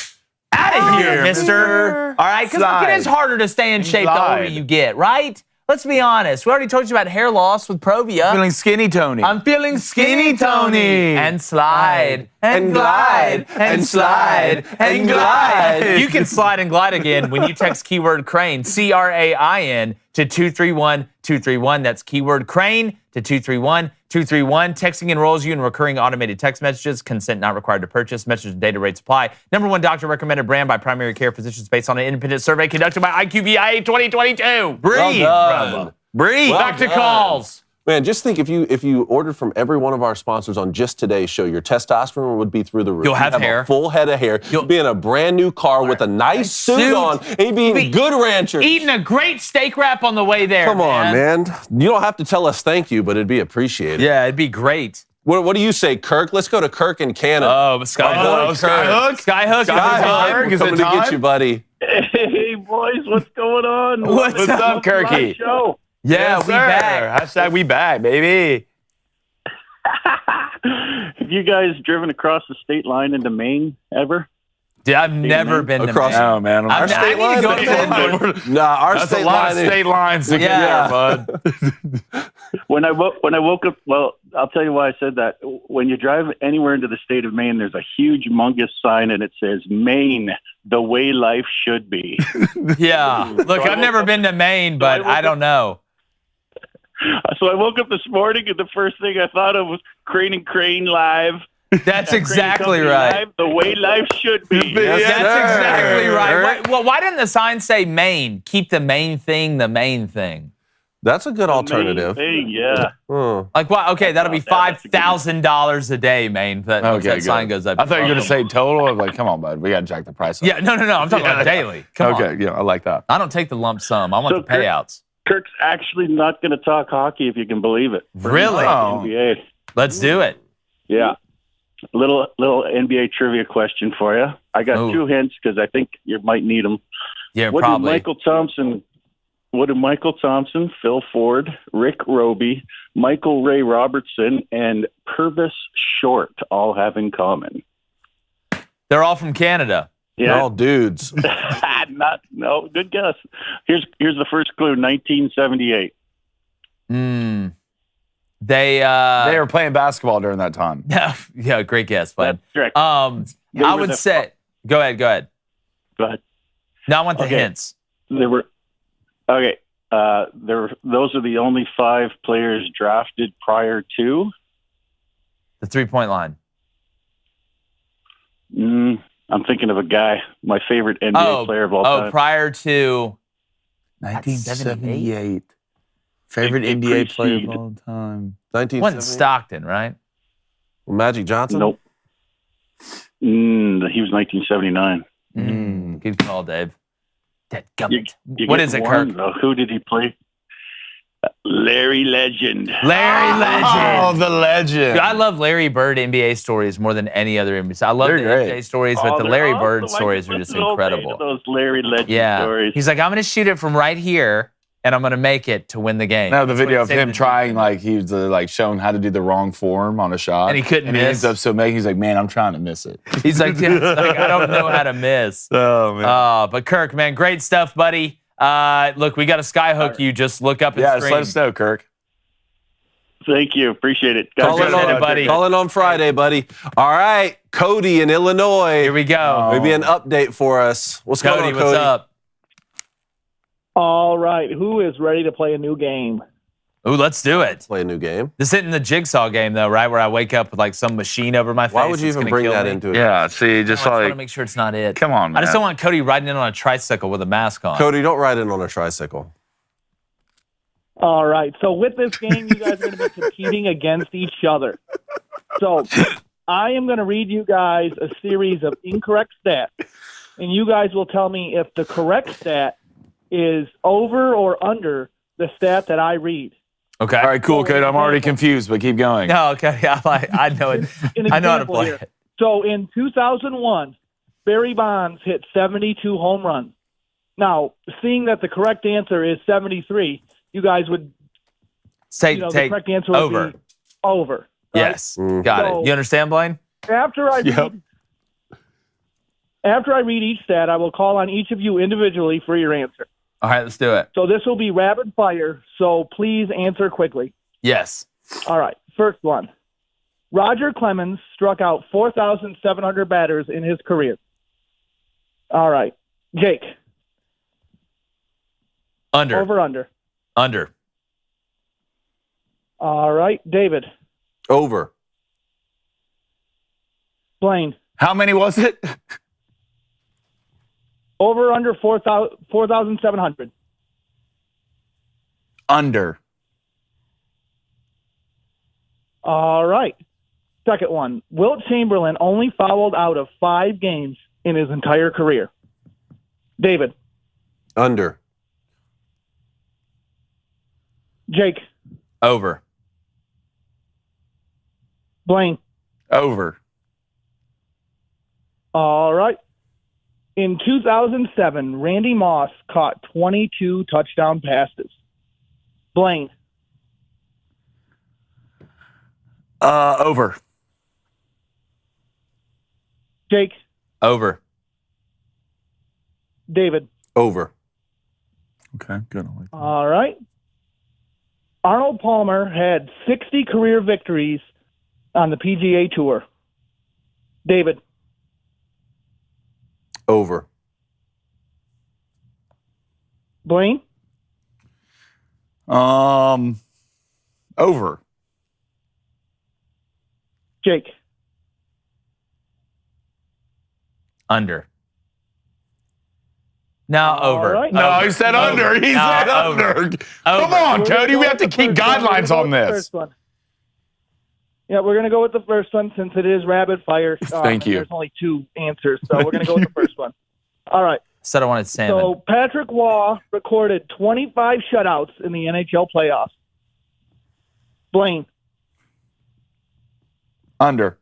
out of here, mister. All right, because it is harder to stay in shape the older you get, right? Let's be honest. We already told you about hair loss with Provia. I'm feeling skinny, Tony. I'm feeling skinny, Tony. And slide, and glide, and slide, and glide. You can slide and glide again when you text keyword Crain, C-R-A-I-N, to 231-231. That's keyword Crain to 231-231. Texting enrolls you in recurring automated text messages. Consent not required to purchase. Message and data rates apply. #1 doctor recommended brand by primary care physicians based on an independent survey conducted by IQVIA 2022. Breathe, brother. Breathe. Back to calls. Man, just think if you ordered from every one of our sponsors on just today's show, your testosterone would be through the roof. You'll have hair. A full head of hair. You'll be in a brand new car with a nice suit on. And you'd be eating good ranchers. Eating a great steak wrap on the way there. Come on, man. You don't have to tell us thank you, but it'd be appreciated. Yeah, it'd be great. What do you say, Kirk? Let's go to Kirk in Canada. Oh, Skyhook. Skyhook. Skyhook. Coming to get you, buddy. Hey, boys, what's going on? What's up, Kirky? Show. Yeah, we back. Hashtag we back, baby. Have you guys driven across the state line into Maine ever? Dude, I've never been to Maine. No, man. Our state line. Our state line. State lines to get there, bud. When I woke up, well, I'll tell you why I said that. When you drive anywhere into the state of Maine, there's a huge, humongous sign, and it says, Maine, the way life should be. Yeah. Look, I've never been to Maine, but I don't know. So I woke up this morning, and the first thing I thought of was Crain and Crain Live. That's exactly right. Live, the way life should be. Yes, that's exactly right. Why didn't the sign say Maine? Keep the main thing the main thing. That's a good alternative. Thing, yeah. Like, what? Okay, that'll be $5,000 a day, Maine. That sign goes up. I thought you were going to say total. I was like, come on, bud. We got to jack the price up. Yeah, no. I'm talking about daily. Come on. Okay, yeah, I like that. I don't take the lump sum. I want the payouts. Kirk's actually not going to talk hockey, if you can believe it. Really? NBA. Let's do it. Yeah. Little NBA trivia question for you. I got 2 hints because I think you might need them. Yeah, probably. What do Michael Thompson, Phil Ford, Rick Roby, Michael Ray Robertson, and Purvis Short all have in common? They're all from Canada. Yeah. They're all dudes. No, good guess. Here's the first clue, 1978. They were playing basketball during that time. Yeah, great guess, bud. That's correct. I would say go ahead. Go ahead. No, I want the hints. They were okay. Those are the only 5 players drafted prior to the 3-point line. I'm thinking of a guy, my favorite NBA player of all time. Oh, prior to 1978. Favorite NBA player of all time. 1978. Wasn't Stockton, right? Magic Johnson? Nope. He was 1979. Good call, Dave. What is it, Kirk? Who did he play? Larry Legend. Oh, the legend. Dude, I love Larry Bird NBA stories more than any other NBA. I love the NBA stories, but the Larry Bird stories are just incredible. Those Larry Legend stories. He's like, I'm going to shoot it from right here, and I'm going to make it to win the game. No, the video of him trying, like, he was showing how to do the wrong form on a shot. And he couldn't miss. He ends up he's like, man, I'm trying to miss it. He's like, I don't know how to miss. Oh, man. But Kirk, man, great stuff, buddy. Look, we got a Skyhook you. Just look up and stream. Just let us know, Kirk. Thank you. Appreciate it. Call in on Friday, buddy. All right, Cody in Illinois. Here we go. Maybe an update for us. What's going on, Cody? What's up? All right, who is ready to play a new game? Ooh, let's do it. Play a new game. This isn't the jigsaw game, though, right? Where I wake up with like some machine over my face. Why would you even bring that into it? Yeah, see, just I want to make sure it's not it. Come on, man. I just don't want Cody riding in on a tricycle with a mask on. Cody, don't ride in on a tricycle. All right, so with this game, you guys are going to be competing against each other. So I am going to read you guys a series of incorrect stats, and you guys will tell me if the correct stat is over or under the stat that I read. Okay. All right, cool, Cody. I'm already confused, but keep going. No, okay. I know it. An I know how to example play here. it. So in 2001, Barry Bonds hit 72 home runs. Now, seeing that the correct answer is 73, you guys would, Take the correct answer would over. be over. Right? Yes. Got So- it. You understand, Blaine? After I read each stat, I will call on each of you individually for your answer. All right, let's do it. So this will be rapid fire, so please answer quickly. Yes. All right, first one. Roger Clemens struck out 4,700 batters in his career. All right. Jake. Under. Over, under. Under. All right. David. Over. Blaine. How many was it? Over, under 4,700. Under. All right. Second one. Wilt Chamberlain only fouled out of 5 games in his entire career. David. Under. Jake. Over. Blaine. Over. All right. In 2007, Randy Moss caught 22 touchdown passes. Blaine. Over. Jake. Over. David. Over. Okay, good. All right. Arnold Palmer had 60 career victories on the PGA Tour. David. Over. Blaine. Over. Jake. Under. No, over. right. No, Over. he said Over. under. He No, said over. under. Come on, We're gonna Cody. go We with have to the keep first one. We're guidelines gonna on go with the this. first one. Yeah, we're going to go with the first one since it is rapid fire. Thank you. There's only 2 answers, so we're going to go with the first one. All right. Said I wanted salmon. So Patrick Waugh recorded 25 shutouts in the NHL playoffs. Blaine. Under.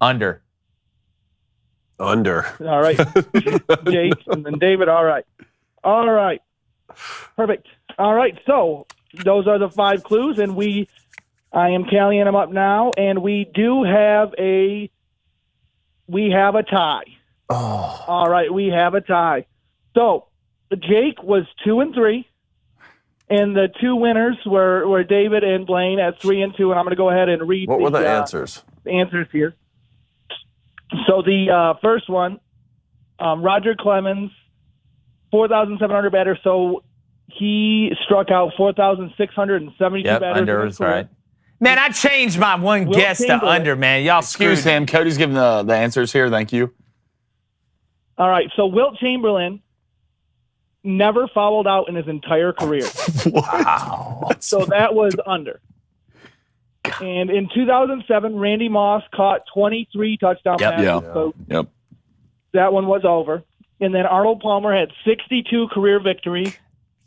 Under. Under. All right. Jake and then David. All right. All right. Perfect. All right. So those are the 5 clues, and I am tallying them up now, and we have a tie. Oh. All right, we have a tie. So Jake was 2 and 3, and the 2 winners were David and Blaine at 3 and 2. And I'm going to go ahead and read What were the answers? The answers here. So the first one, Roger Clemens, 4,700 batters. So he struck out 4,672 Yep, batters. under in his is career. right. Man, I changed my one Wilt guess to Chamberlain. under, man. Y'all Excuse screwed. him. Cody's giving the answers here. Thank you. All right, so Wilt Chamberlain never fouled out in his entire career. Wow. So that was under. And in 2007, Randy Moss caught 23 touchdown Yep. passes. Yeah. So Yep. that one was over. And then Arnold Palmer had 62 career victories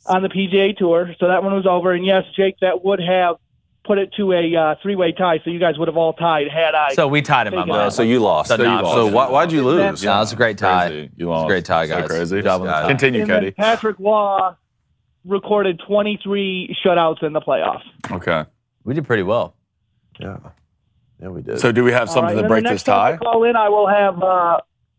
on the PGA Tour. So that one was over. And yes, Jake, that would have put it to a 3-way tie. So you guys would have all tied had I. So we tied in my No, mind. So you lost. So not- So why'd you lose? No, it's a great tie. Crazy. You It's lost. a great tie, So guys. crazy. Good job on the tie. Continue, and then Cody. Patrick Waugh recorded 23 shutouts in the playoffs. Okay. We did pretty well. Yeah. Yeah, we did. So do we have something All right, to break and the this next time tie? I call in, I will have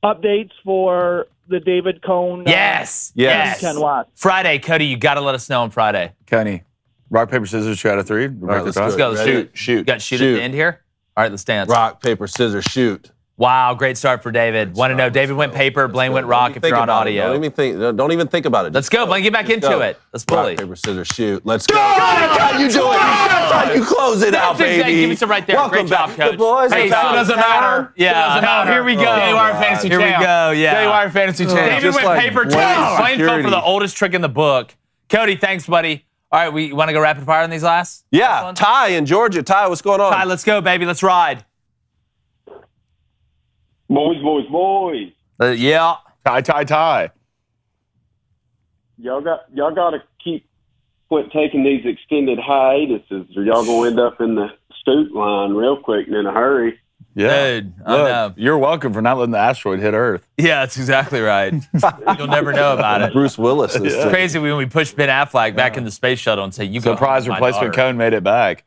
updates for the David Cohn. Yes. Yes. 10 watts. Friday, Cody, you got to let us know on Friday. Kenny, rock, paper, scissors, shoot out of 3. right, let's Let's go. Ready? Shoot. Shoot. You got to shoot, at Shoot. the end here? All right, let's dance. Rock, paper, scissors, shoot. Wow, great start for David. Want to know, David went paper, Blaine went rock if you're on audio. Don't even think about it. Let's go, Blaine, get back into go. it. Let's bully. Rock, paper, scissors, shoot. Let's go. That's how you do it. That's how you close it out, That's exactly- baby. give me some right there. Welcome Great job, back. Coach. The boys Hey, are so back it doesn't in town. matter. Yeah, matter. here we go. Daywire Fantasy Here we Champ. go, yeah. Daywire Fantasy Champ. David Just went like paper Blaine twice. Blaine fell for security. the oldest trick in the book. Cody, thanks, buddy. All right, we want to go rapid fire on these last? Yeah, ones? Ty in Georgia. Ty, what's going on? Ty, let's go, baby. Let's ride. Boys. Yeah. Tie. Y'all got to keep quit taking these extended hiatuses, or y'all gonna end up in the stoop line real quick and in a hurry. Yeah. Dude, I know. You're welcome for not letting the asteroid hit Earth. Yeah, that's exactly right. You'll never know about it. Bruce Willis. It's crazy when we pushed Ben Affleck back in the space shuttle and say, "You go." Surprise replacement cone made it back.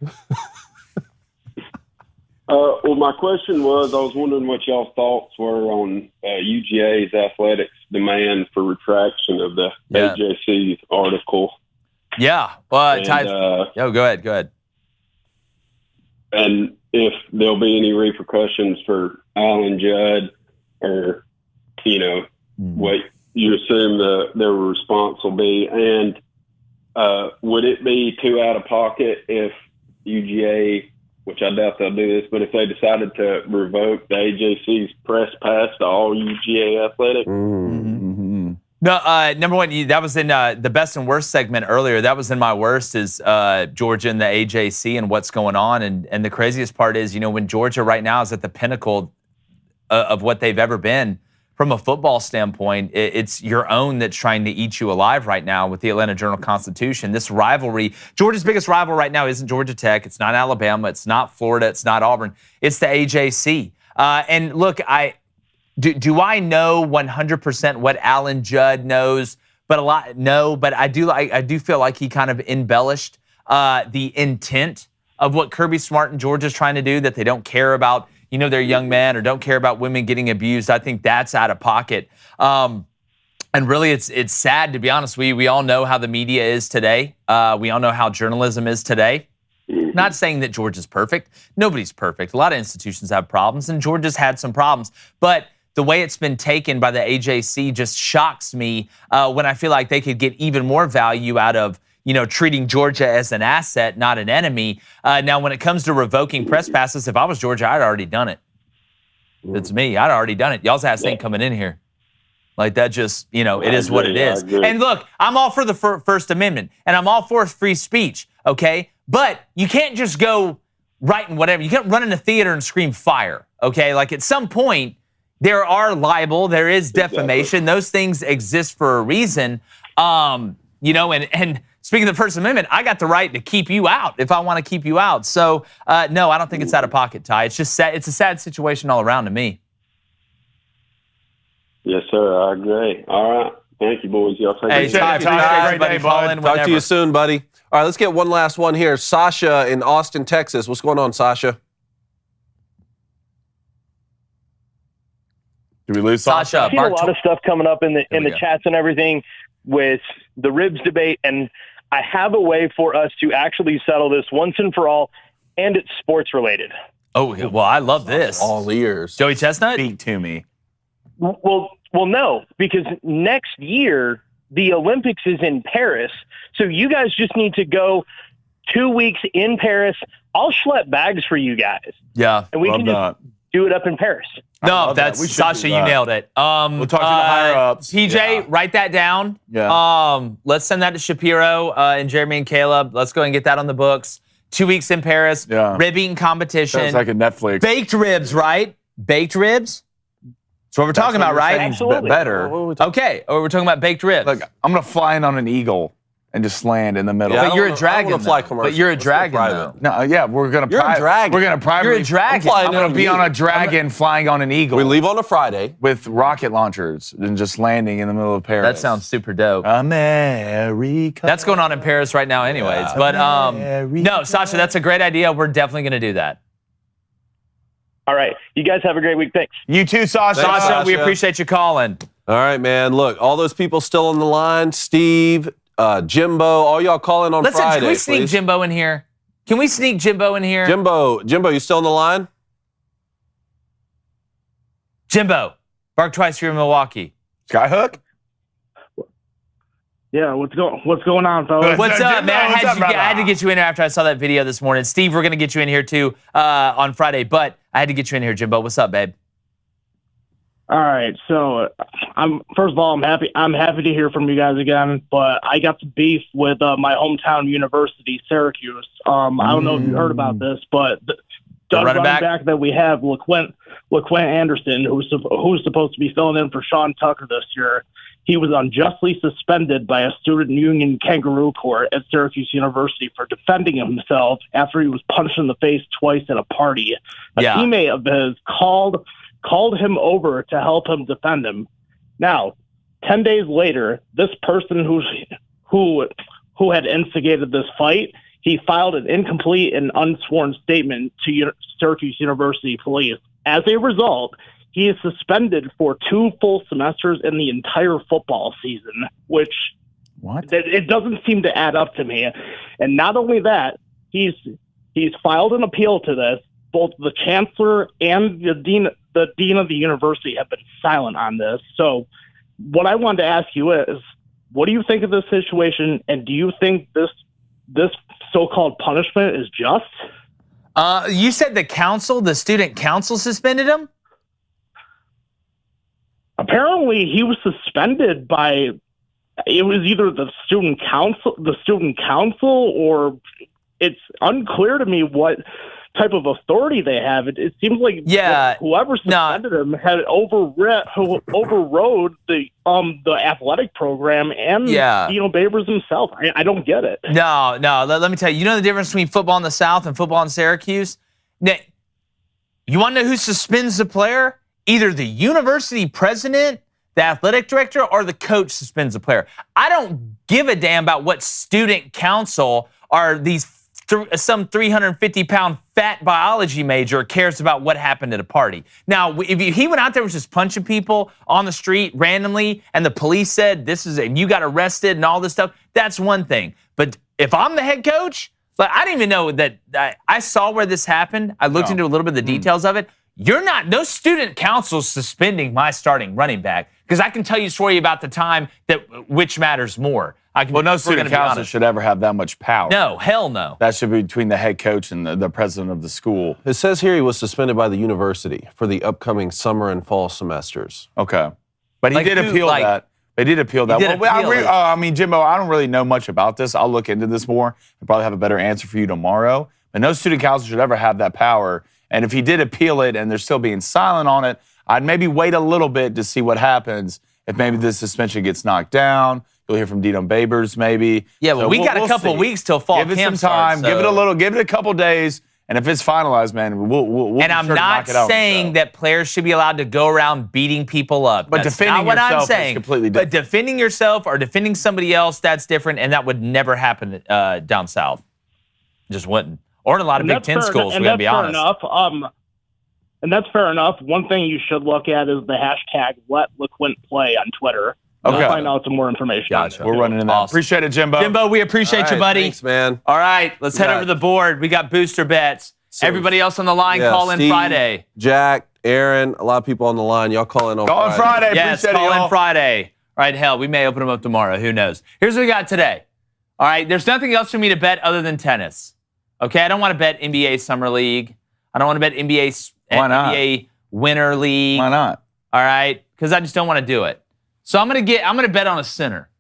Well, my question was, I was wondering what y'all's thoughts were on UGA's athletics demand for retraction of the AJC article. Yeah. Well, And, go ahead. And if there'll be any repercussions for Alan Judd, or, what you assume their response will be. And would it be too out of pocket if UGA, which I doubt they'll do this, but if they decided to revoke the AJC's press pass to all UGA athletics? Mm-hmm. No, number one, that was in the best and worst segment earlier. That was in my worst, is Georgia and the AJC and what's going on. And the craziest part is, when Georgia right now is at the pinnacle of what they've ever been from a football standpoint, it's your own that's trying to eat you alive right now with the Atlanta Journal-Constitution. This rivalry, Georgia's biggest rival right now isn't Georgia Tech. It's not Alabama. It's not Florida. It's not Auburn. It's the AJC. And look, Do I know 100% what Alan Judd knows? But I do feel like he kind of embellished the intent of what Kirby Smart and Georgia's trying to do, that they don't care about, their young men, or don't care about women getting abused. I think that's out of pocket. And really, it's sad, to be honest. We all know how the media is today. We all know how journalism is today. Not saying that Georgia's perfect. Nobody's perfect. A lot of institutions have problems, and Georgia's had some problems. But the way it's been taken by the AJC just shocks me when I feel like they could get even more value out of, treating Georgia as an asset, not an enemy. Now, when it comes to revoking press passes, if I was Georgia, I'd already done it. It's me. I'd already done it. Y'all's ass ain't coming in here. Like, that just, it is what it is. And look, I'm all for the First Amendment, and I'm all for free speech, okay? But you can't just go writing whatever. You can't run in a theater and scream fire, okay? Like, at some point, there are libel, there is defamation. Those things exist for a reason. And speaking of the First Amendment, I got the right to keep you out if I want to keep you out. So, no, I don't think it's out of pocket, Ty. It's just sad. It's a sad situation all around to me. Yes, sir. I agree. All right. Thank you, boys. Y'all take care. Ty, great day, bud. Talk to you soon, buddy. All right, let's get one last one here. Sasha in Austin, Texas. What's going on, Sasha? Did we lose Sasha? I've seen a lot of stuff coming up in the chats and everything with the ribs debate, and I have a way for us to actually settle this once and for all, and it's sports related. Oh, well, I love this. All ears. Joey Chestnut? Speak to me. Well, no, because next year the Olympics is in Paris, so you guys just need to go 2 weeks in Paris. I'll schlep bags for you guys. Yeah, and we can just do it up in Paris. No, that's Sasha. You nailed it. We'll talk to the higher ups. PJ, write that down. Yeah. Let's send that to Shapiro and Jeremy and Caleb. Let's go and get that on the books. 2 weeks in Paris. Yeah. Rib eating competition. Sounds like a Netflix. Baked ribs, right? Baked ribs. That's what we're talking about, right? Absolutely. Better. Okay. Or we're talking about baked ribs. Look, I'm gonna fly in on an eagle and just land in the middle. But you're a dragon. But you're a dragon, though. No, yeah, we're gonna. You're a dragon. We're gonna privately. You're a dragon. I'm gonna be on a dragon flying on an eagle. We leave on a Friday with rocket launchers and just landing in the middle of Paris. That sounds super dope. America. That's going on in Paris right now, anyways. Yeah. But no, Sasha, that's a great idea. We're definitely gonna do that. All right. You guys have a great week. Thanks. You too, Sasha. Sasha, we appreciate you calling. All right, man. Look, all those people still on the line. Steve, Jimbo, all y'all calling on Friday. Can we sneak Jimbo in here? Can we sneak Jimbo in here? Jimbo, you still on the line? Jimbo, bark twice if you're in Milwaukee. Skyhook? Yeah, what's going on, fellas? What's up, man? I had to get get you in here after I saw that video this morning. Steve, we're going to get you in here too on Friday, but I had to get you in here, Jimbo. What's up, babe? All right, so first of all, I'm happy to hear from you guys again. But I got the beef with my hometown university, Syracuse. I don't know if you heard about this, but the running back that we have, LaQuint Anderson, who's supposed to be filling in for Sean Tucker this year, he was unjustly suspended by a student union kangaroo court at Syracuse University for defending himself after he was punched in the face twice at a party. A teammate of his called him over to help him defend him. Now, 10 days later, this person who had instigated this fight, he filed an incomplete and unsworn statement to Syracuse University police. As a result, he is suspended for 2 full semesters in the entire football season, which it doesn't seem to add up to me. And not only that, he's filed an appeal to this. Both the chancellor and the dean of the university have been silent on this. So what I wanted to ask you is, what do you think of this situation, and do you think this so-called punishment is just? You said the student council suspended him? Apparently, he was suspended by, it was either the student council, or it's unclear to me what type of authority they have. It seems like whoever suspended him had overrode the athletic program and Dino Babers himself. I don't get it. No. Let me tell you. You know the difference between football in the South and football in Syracuse? Now, you want to know who suspends the player? Either the university president, the athletic director, or the coach suspends the player. I don't give a damn about what student council or some 350-pound fat biology major cares about what happened at a party. Now, if he went out there and was just punching people on the street randomly, and the police said and you got arrested and all this stuff, that's one thing. But if I'm the head coach, I didn't even know that I saw where this happened. I looked into a little bit of the details of it. No student council suspending my starting running back, because I can tell you a story about the time which matters more. No student council should ever have that much power. No, hell no. That should be between the head coach and the president of the school. It says here he was suspended by the university for the upcoming summer and fall semesters. Okay. But he did appeal that. They did appeal that. Jimbo, I don't really know much about this. I'll look into this more and probably have a better answer for you tomorrow. But no student council should ever have that power. And if he did appeal it and they're still being silent on it, I'd maybe wait a little bit to see what happens. If maybe the suspension gets knocked down, you'll hear from Dino Babers maybe. Yeah, well, we got a couple weeks till fall camp starts. Give it some time. Give it a couple days. And if it's finalized, man, we'll And I'm not saying that players should be allowed to go around beating people up. But that's defending not what yourself I'm saying. Is completely different. But defending yourself or defending somebody else, that's different, and that would never happen down south. Just wouldn't. Or in a lot of Big Ten schools, we got to be honest. And that's fair enough. One thing you should look at is the hashtag #LeQuintPlay on Twitter. Okay. We'll find out some more information. Gotcha. We're running in that. Awesome. Appreciate it, Jimbo. Jimbo, we appreciate you, buddy. Thanks, man. All right, let's head over to the board. We got booster bets. Everybody else on the line, call in Steve, Friday. Jack, Aaron, a lot of people on the line. Y'all call in on Friday. Friday. Yes, call in Friday. All right, hell, we may open them up tomorrow. Who knows? Here's what we got today. All right, there's nothing else for me to bet other than tennis. Okay, I don't want to bet NBA Summer League. I don't want to bet NBA Winter League. Why not? All right, because I just don't want to do it. So I'm gonna bet on a center.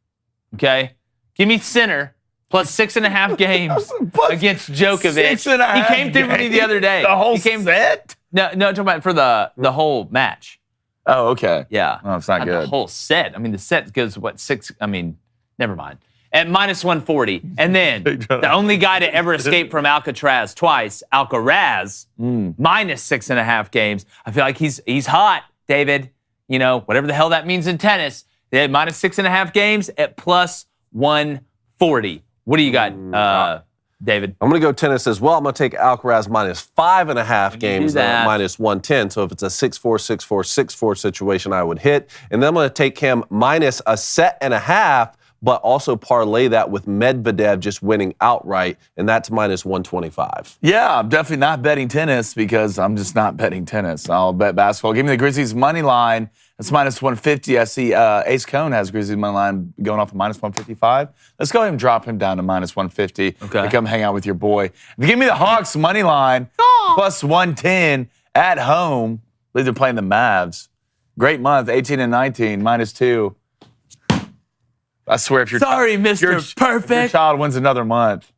Okay, give me center plus 6.5 games against Djokovic. 6.5 He came through me the other day. The whole set? No, I'm talking about for the whole match. Oh, okay. Yeah. Oh, it's not good. The whole set. I mean, the set goes, six? I mean, never mind. At minus 140. And then the only guy to ever escape from Alcatraz twice, Alcaraz, minus 6.5 games. I feel like he's hot, David. You know, whatever the hell that means in tennis. They had minus 6.5 games at plus 140. What do you got, David? I'm going to go tennis as well. I'm going to take Alcaraz minus 5.5 games at minus 110. So if it's a 6-4, 6-4, 6-4 situation, I would hit. And then I'm going to take him minus a set and a half, but also parlay that with Medvedev just winning outright, and that's minus 125. Yeah, I'm definitely not betting tennis because I'm just not betting tennis. I'll bet basketball. Give me the Grizzlies money line. That's minus 150. I see Ace Cone has Grizzlies money line going off of minus 155. Let's go ahead and drop him down to minus 150. Okay. And come hang out with your boy. Give me the Hawks money line plus 110 at home. I believe they're playing the Mavs. Great month, 18 and 19, minus 2. I swear, if your Perfect. Your child wins another month,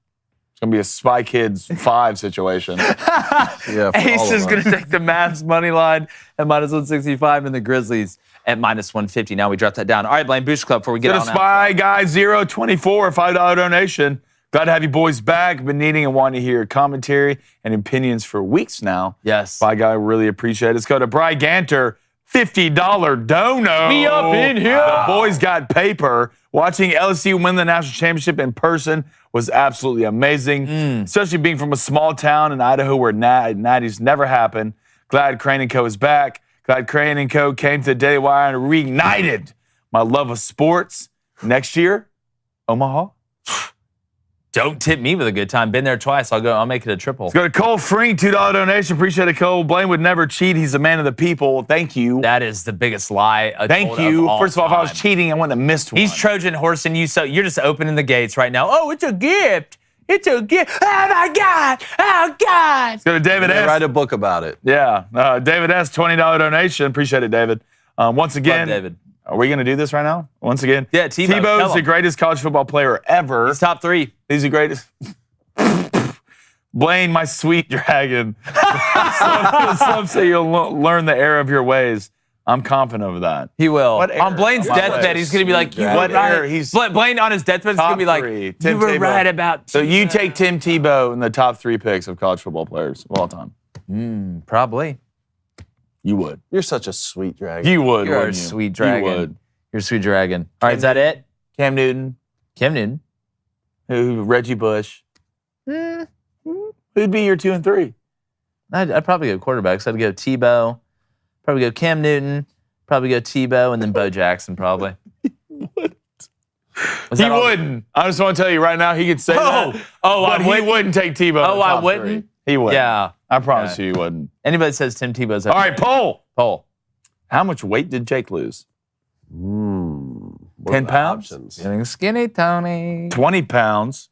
it's gonna be a Spy Kids 5 situation. Ace is gonna take the Mavs money line at minus 165 and the Grizzlies at -150. Now we drop that down. All right, Blaine, Booster Club before we get Go to on out. Spy Guy 024, $5 donation. Glad to have you boys back. Been needing and wanting to hear commentary and opinions for weeks now. Yes. Spy Guy, really appreciate it. Let's go to Bry Ganter, $50 dono. We up in here. The boys got paper. Watching LSU win the national championship in person was absolutely amazing, especially being from a small town in Idaho where natties never happen. Glad Crain & Co. is back. Glad Crain & Co. came to the Daily Wire and reignited my love of sports. Next year, Omaha. Don't tip me with a good time. Been there twice. I'll make it a triple. Let's go to Cole Frink, $2 donation. Appreciate it, Cole. Blaine would never cheat. He's a man of the people. Thank you. That is the biggest lie. Thank you. First of all, if I was cheating, I wouldn't have missed one. He's Trojan horsing you, so you're just opening the gates right now. Oh, it's a gift. It's a gift. Oh, my God. Oh, God. Let's go to David S. Write a book about it. Yeah. David S., $20 donation. Appreciate it, David. Once again, Love David. Are we going to do this right now? Once again? Yeah, Tebow. Tebow's the greatest college football player ever. He's top 3. He's the greatest. Blaine, my sweet dragon. Some say you'll learn the error of your ways. I'm confident of that. He will. What On Blaine's error? deathbed, he's going to be like, you were What right. error? He's Blaine on his deathbed is going to be like, three. you Tim were Tebow. right about So you Tebow. take Tim Tebow in the top 3 picks of college football players of all time. Probably. You would. You're such a sweet dragon. You would. You're a wouldn't you? sweet dragon. You would. You're a sweet dragon. All right, is that it? Cam Newton. Cam Newton. Who? Reggie Bush. Who'd be your 2 and 3? I'd probably go quarterbacks. I'd go Tebow. Probably go Cam Newton. Probably go Tebow, and then Bo Jackson, probably. He wouldn't. I just want to tell you right now, he could say that. But he wouldn't take Tebow. Oh, I wouldn't? He wouldn't. Yeah. I promise you he wouldn't. Anybody that says Tim Tebow's All right, poll. Poll. How much weight did Jake lose? What 10 are the pounds? options? Getting skinny, Tony. 20 pounds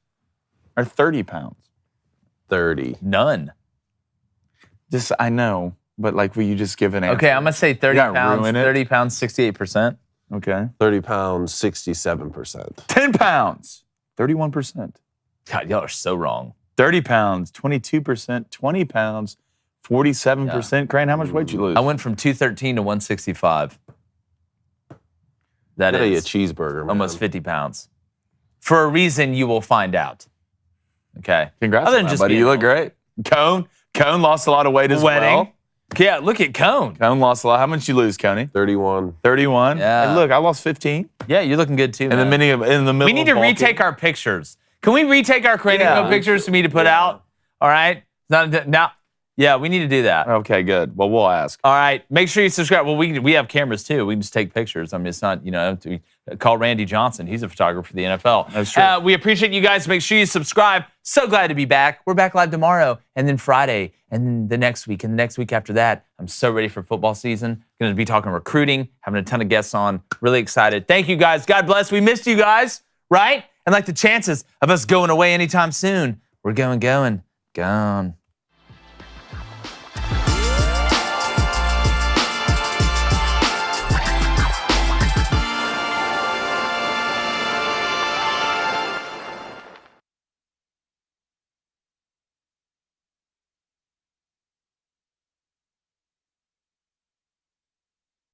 or 30 pounds? 30. None. Just, I know, but like, will you just give an answer? Okay, I'm going to say 30 gotta pounds. ruin it. 30 pounds, 68%. Okay. 30 pounds, 67%. 10 pounds, 31%. God, y'all are so wrong. 30 pounds, 22%. 20 pounds, 47%. Crain, how much weight you lose? I went from 213 to 165. That Gotta eat a is cheeseburger, man. almost 50 pounds. For a reason you will find out. Okay. Congrats, Other than on that, just buddy. being You look great. Cone lost a lot of weight as well. Yeah, look at Cone. Cone lost a lot. How much you lose, Coney? 31. 31. Yeah. Hey, look, I lost 15. Yeah, you're looking good too. In the man. middle. We need to of bulking. retake our pictures. Can we retake our Crain Yeah. pictures for me to put out? All right. Now, yeah, we need to do that. Okay, good. Well, we'll ask. All right. Make sure you subscribe. Well, we have cameras too. We can just take pictures. I mean, it's not, call Randy Johnson. He's a photographer for the NFL. That's true. We appreciate you guys. Make sure you subscribe. So glad to be back. We're back live tomorrow and then Friday and then the next week and the next week after that. I'm so ready for football season. Going to be talking recruiting, having a ton of guests on. Really excited. Thank you guys. God bless. We missed you guys, right? And like the chances of us going away anytime soon, we're gone.